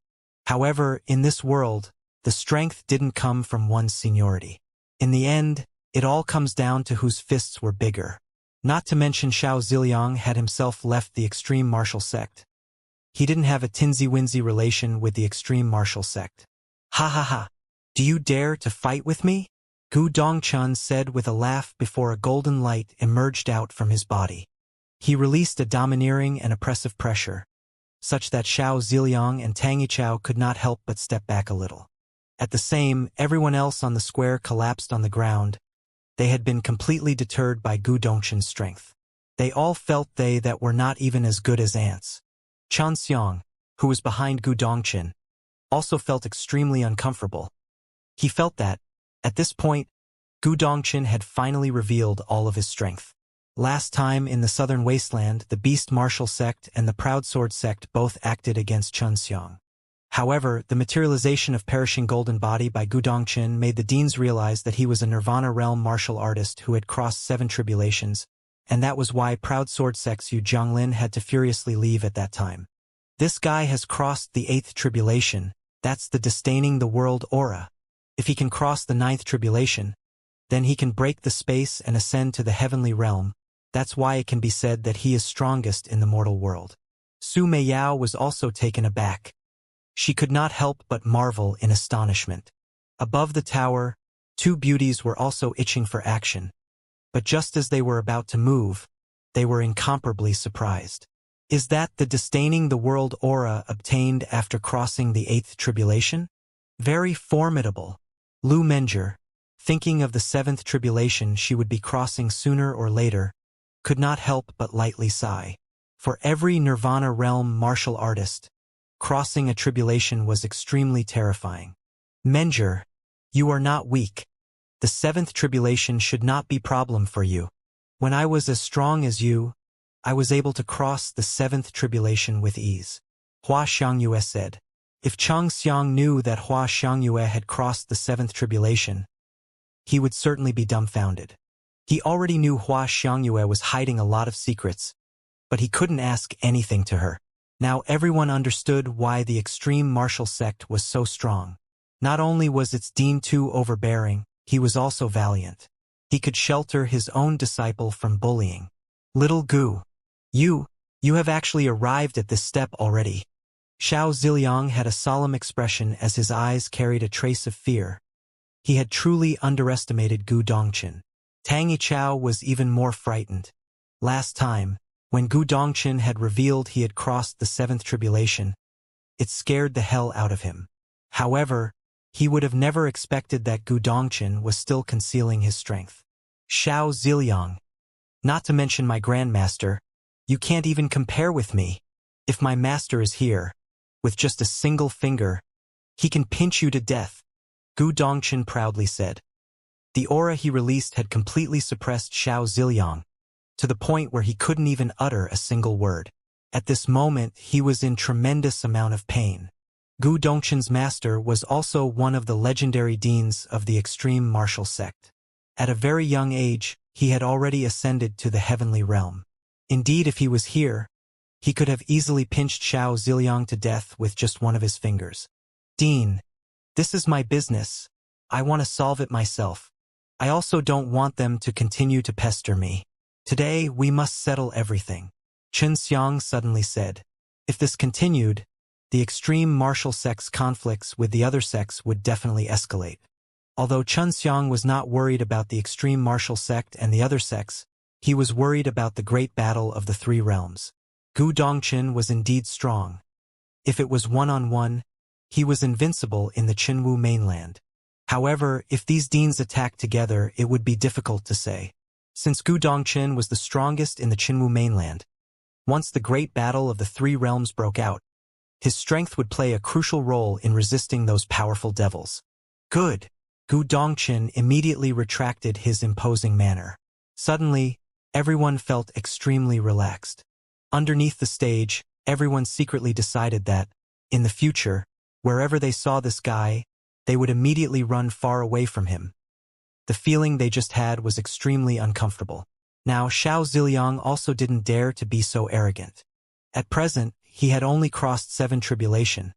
However, in this world, the strength didn't come from one's seniority. In the end, it all comes down to whose fists were bigger. Not to mention Xiao Ziliang had himself left the extreme martial sect. He didn't have a tinsy-winsy relation with the extreme martial sect. "Ha ha ha! Do you dare to fight with me?" Gu Dongqin said with a laugh before a golden light emerged out from his body. He released a domineering and oppressive pressure, such that Xiao Ziliang and Tang Yichao could not help but step back a little. At the same, everyone else on the square collapsed on the ground. They had been completely deterred by Gu Dongqin's strength. They all felt they that were not even as good as ants. Xianxia, who was behind Gu Dongqin, also felt extremely uncomfortable. He felt that, at this point, Gu Dongqin had finally revealed all of his strength. Last time in the southern wasteland, the Beast Martial Sect and the Proud Sword Sect both acted against Xianxia. However, the materialization of Perishing Golden Body by Gu Dongqin made the deans realize that he was a Nirvana realm martial artist who had crossed 7 tribulations, and that was why Proud Sword Sect's Yu Jianglin had to furiously leave at that time. This guy has crossed the 8th tribulation, that's the disdaining the world aura. If he can cross the 9th tribulation, then he can break the space and ascend to the heavenly realm. That's why it can be said that he is strongest in the mortal world. Su Meiyao was also taken aback. She could not help but marvel in astonishment. Above the tower, 2 beauties were also itching for action. But just as they were about to move, they were incomparably surprised. Is that the disdaining the world aura obtained after crossing the 8th tribulation? Very formidable. Lu Menger, thinking of the 7th tribulation she would be crossing sooner or later, could not help but lightly sigh. For every Nirvana realm martial artist, crossing a tribulation was extremely terrifying. Menger, you are not weak. The 7th tribulation should not be problem for you. When I was as strong as you, I was able to cross the 7th tribulation with ease. Hua Xiangyue said. If Xianxia knew that Hua Xiangyue had crossed the 7th tribulation, he would certainly be dumbfounded. He already knew Hua Xiangyue was hiding a lot of secrets, but he couldn't ask anything to her. Now everyone understood why the extreme martial sect was so strong. Not only was its dean too overbearing, he was also valiant. He could shelter his own disciple from bullying. Little Gu, you have actually arrived at this step already. Xiao Ziliang had a solemn expression as his eyes carried a trace of fear. He had truly underestimated Gu Dongqin. Tang Yichao was even more frightened. Last time, when Gu Dongqin had revealed he had crossed the 7th tribulation, it scared the hell out of him. However, he would have never expected that Gu Dongqin was still concealing his strength. Xiao Ziliang, not to mention my grandmaster, you can't even compare with me. If my master is here, with just a single finger, he can pinch you to death, Gu Dongqin proudly said. The aura he released had completely suppressed Xiao Ziliang, to the point where he couldn't even utter a single word. At this moment, he was in tremendous amount of pain. Gu Dongqin's master was also one of the legendary deans of the extreme martial sect. At a very young age, he had already ascended to the heavenly realm. Indeed, if he was here, he could have easily pinched Xiao Ziliang to death with just one of his fingers. Dean, this is my business. I want to solve it myself. I also don't want them to continue to pester me. Today, we must settle everything, Chen Xiang suddenly said. If this continued, the extreme martial sect's conflicts with the other sects would definitely escalate. Although Chen Xiang was not worried about the extreme martial sect and the other sects, he was worried about the great battle of the 3 realms. Gu Dongqin was indeed strong. If it was one-on-one, he was invincible in the Qinwu mainland. However, if these deans attacked together, it would be difficult to say. Since Gu Dongqin was the strongest in the Qinwu mainland, once the great battle of the 3 realms broke out, his strength would play a crucial role in resisting those powerful devils. Good. Gu Dongqin immediately retracted his imposing manner. Suddenly, everyone felt extremely relaxed. Underneath the stage, everyone secretly decided that, in the future, wherever they saw this guy, they would immediately run far away from him. The feeling they just had was extremely uncomfortable. Now Xiao Ziliang also didn't dare to be so arrogant. At present, he had only crossed 7 tribulation.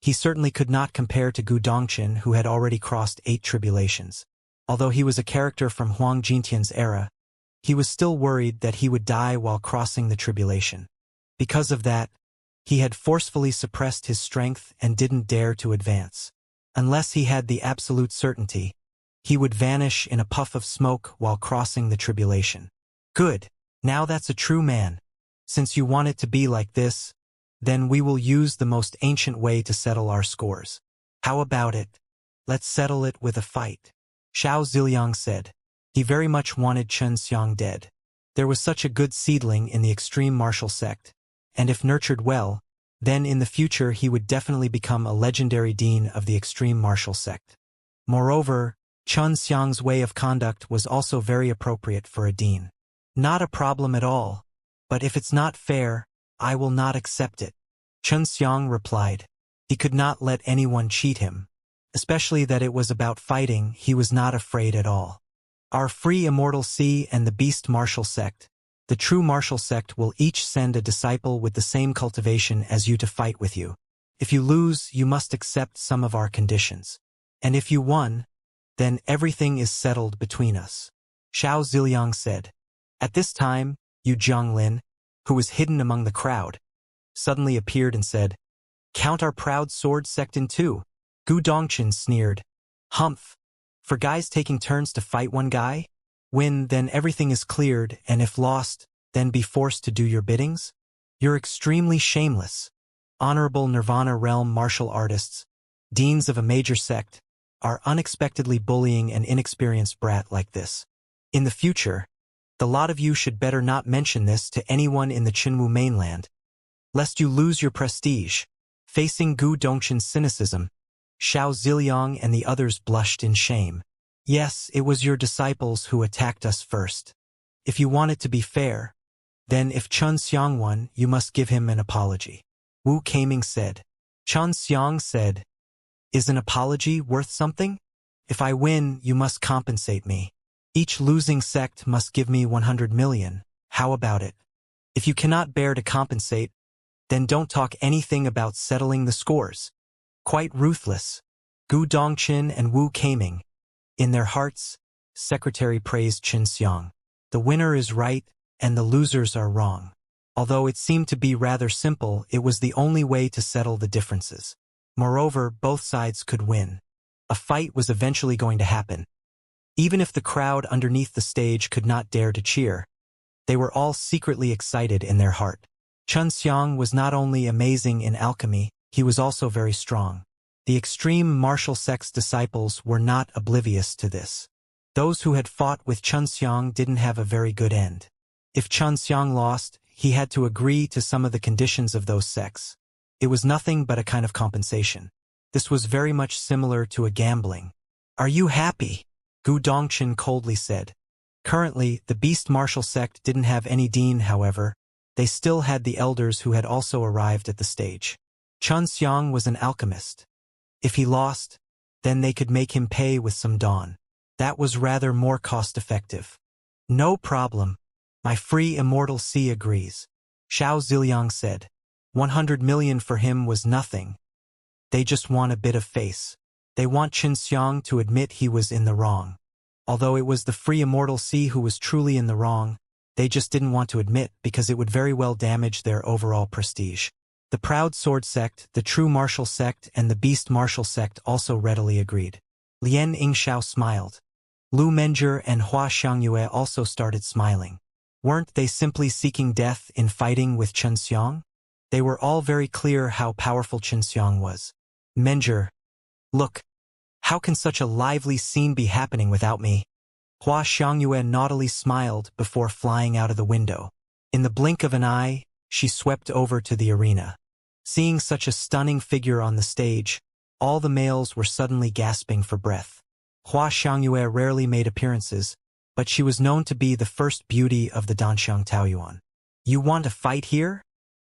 He certainly could not compare to Gu Dongqin, who had already crossed 8 tribulations. Although he was a character from Huang Jintian's era, he was still worried that he would die while crossing the tribulation. Because of that, he had forcefully suppressed his strength and didn't dare to advance. Unless he had the absolute certainty, he would vanish in a puff of smoke while crossing the tribulation. Good. Now that's a true man. Since you want it to be like this, then we will use the most ancient way to settle our scores. How about it? Let's settle it with a fight. Xiao Ziliang said. He very much wanted Chen Xiang dead. There was such a good seedling in the extreme martial sect, and if nurtured well, then in the future he would definitely become a legendary dean of the extreme martial sect. Moreover, Chen Xiang's way of conduct was also very appropriate for a dean. Not a problem at all, but if it's not fair, I will not accept it, Chen Xiang replied. He could not let anyone cheat him, especially that it was about fighting. He was not afraid at all. Our free immortal sea and the beast martial sect, the true martial sect, will each send a disciple with the same cultivation as you to fight with you. If you lose, you must accept some of our conditions. And if you won, then everything is settled between us, Xiao Ziliang said. At this time, Yu Jianglin, who was hidden among the crowd, suddenly appeared and said, "Count our proud sword sect in 2. Gu Dongqin sneered. Humph. For guys taking turns to fight one guy? Win, then everything is cleared, and if lost, then be forced to do your biddings? You're extremely shameless. Honorable Nirvana realm martial artists, deans of a major sect, are unexpectedly bullying an inexperienced brat like this. In the future, the lot of you should better not mention this to anyone in the Qinwu mainland, lest you lose your prestige. Facing Gu Dongqin's cynicism, Xiao Ziliang and the others blushed in shame. Yes, it was your disciples who attacked us first. If you want it to be fair, then if Chun Xiang won, you must give him an apology. Wu Keiming said. Chun Xiang said, "Is an apology worth something? If I win, you must compensate me. Each losing sect must give me 100 million. How about it? If you cannot bear to compensate, then don't talk anything about settling the scores." Quite ruthless, Gu Dongqin and Wu Keiming. In their hearts, Secretary praised Qin Xiang. The winner is right, and the losers are wrong. Although it seemed to be rather simple, it was the only way to settle the differences. Moreover, both sides could win. A fight was eventually going to happen. Even if the crowd underneath the stage could not dare to cheer, they were all secretly excited in their heart. Chun Xiang was not only amazing in alchemy, he was also very strong. The extreme martial sect's disciples were not oblivious to this. Those who had fought with Chun Xiang didn't have a very good end. If Chun Xiang lost, he had to agree to some of the conditions of those sects. It was nothing but a kind of compensation. This was very much similar to a gambling. "Are you happy?" Gu Dongqin coldly said. Currently, the Beast Martial sect didn't have any dean, however. They still had the elders who had also arrived at the stage. Chun Xiang was an alchemist. If he lost, then they could make him pay with some dawn. That was rather more cost-effective. "No problem. My free Immortal C agrees," Xiao Ziliang said. 100 million for him was nothing. They just want a bit of face. They want Qin Xiang to admit he was in the wrong. Although it was the free Immortal C who was truly in the wrong, they just didn't want to admit because it would very well damage their overall prestige. The Proud Sword sect, the True Martial sect, and the Beast Martial sect also readily agreed. Lian Yingxiao smiled. Lu Menjie and Hua Xiangyue also started smiling. Weren't they simply seeking death in fighting with Qin Xiang? They were all very clear how powerful Qin Xiang was. Menjie, look, how can such a lively scene be happening without me? Hua Xiangyue naughtily smiled before flying out of the window. In the blink of an eye, she swept over to the arena. Seeing such a stunning figure on the stage, all the males were suddenly gasping for breath. Hua Xiangyue rarely made appearances, but she was known to be the first beauty of the Danxiang Taoyuan. "You want to fight here?"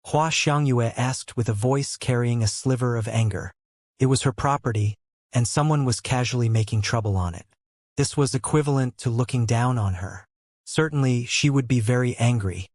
Hua Xiangyue asked with a voice carrying a sliver of anger. It was her property, and someone was casually making trouble on it. This was equivalent to looking down on her. Certainly, she would be very angry.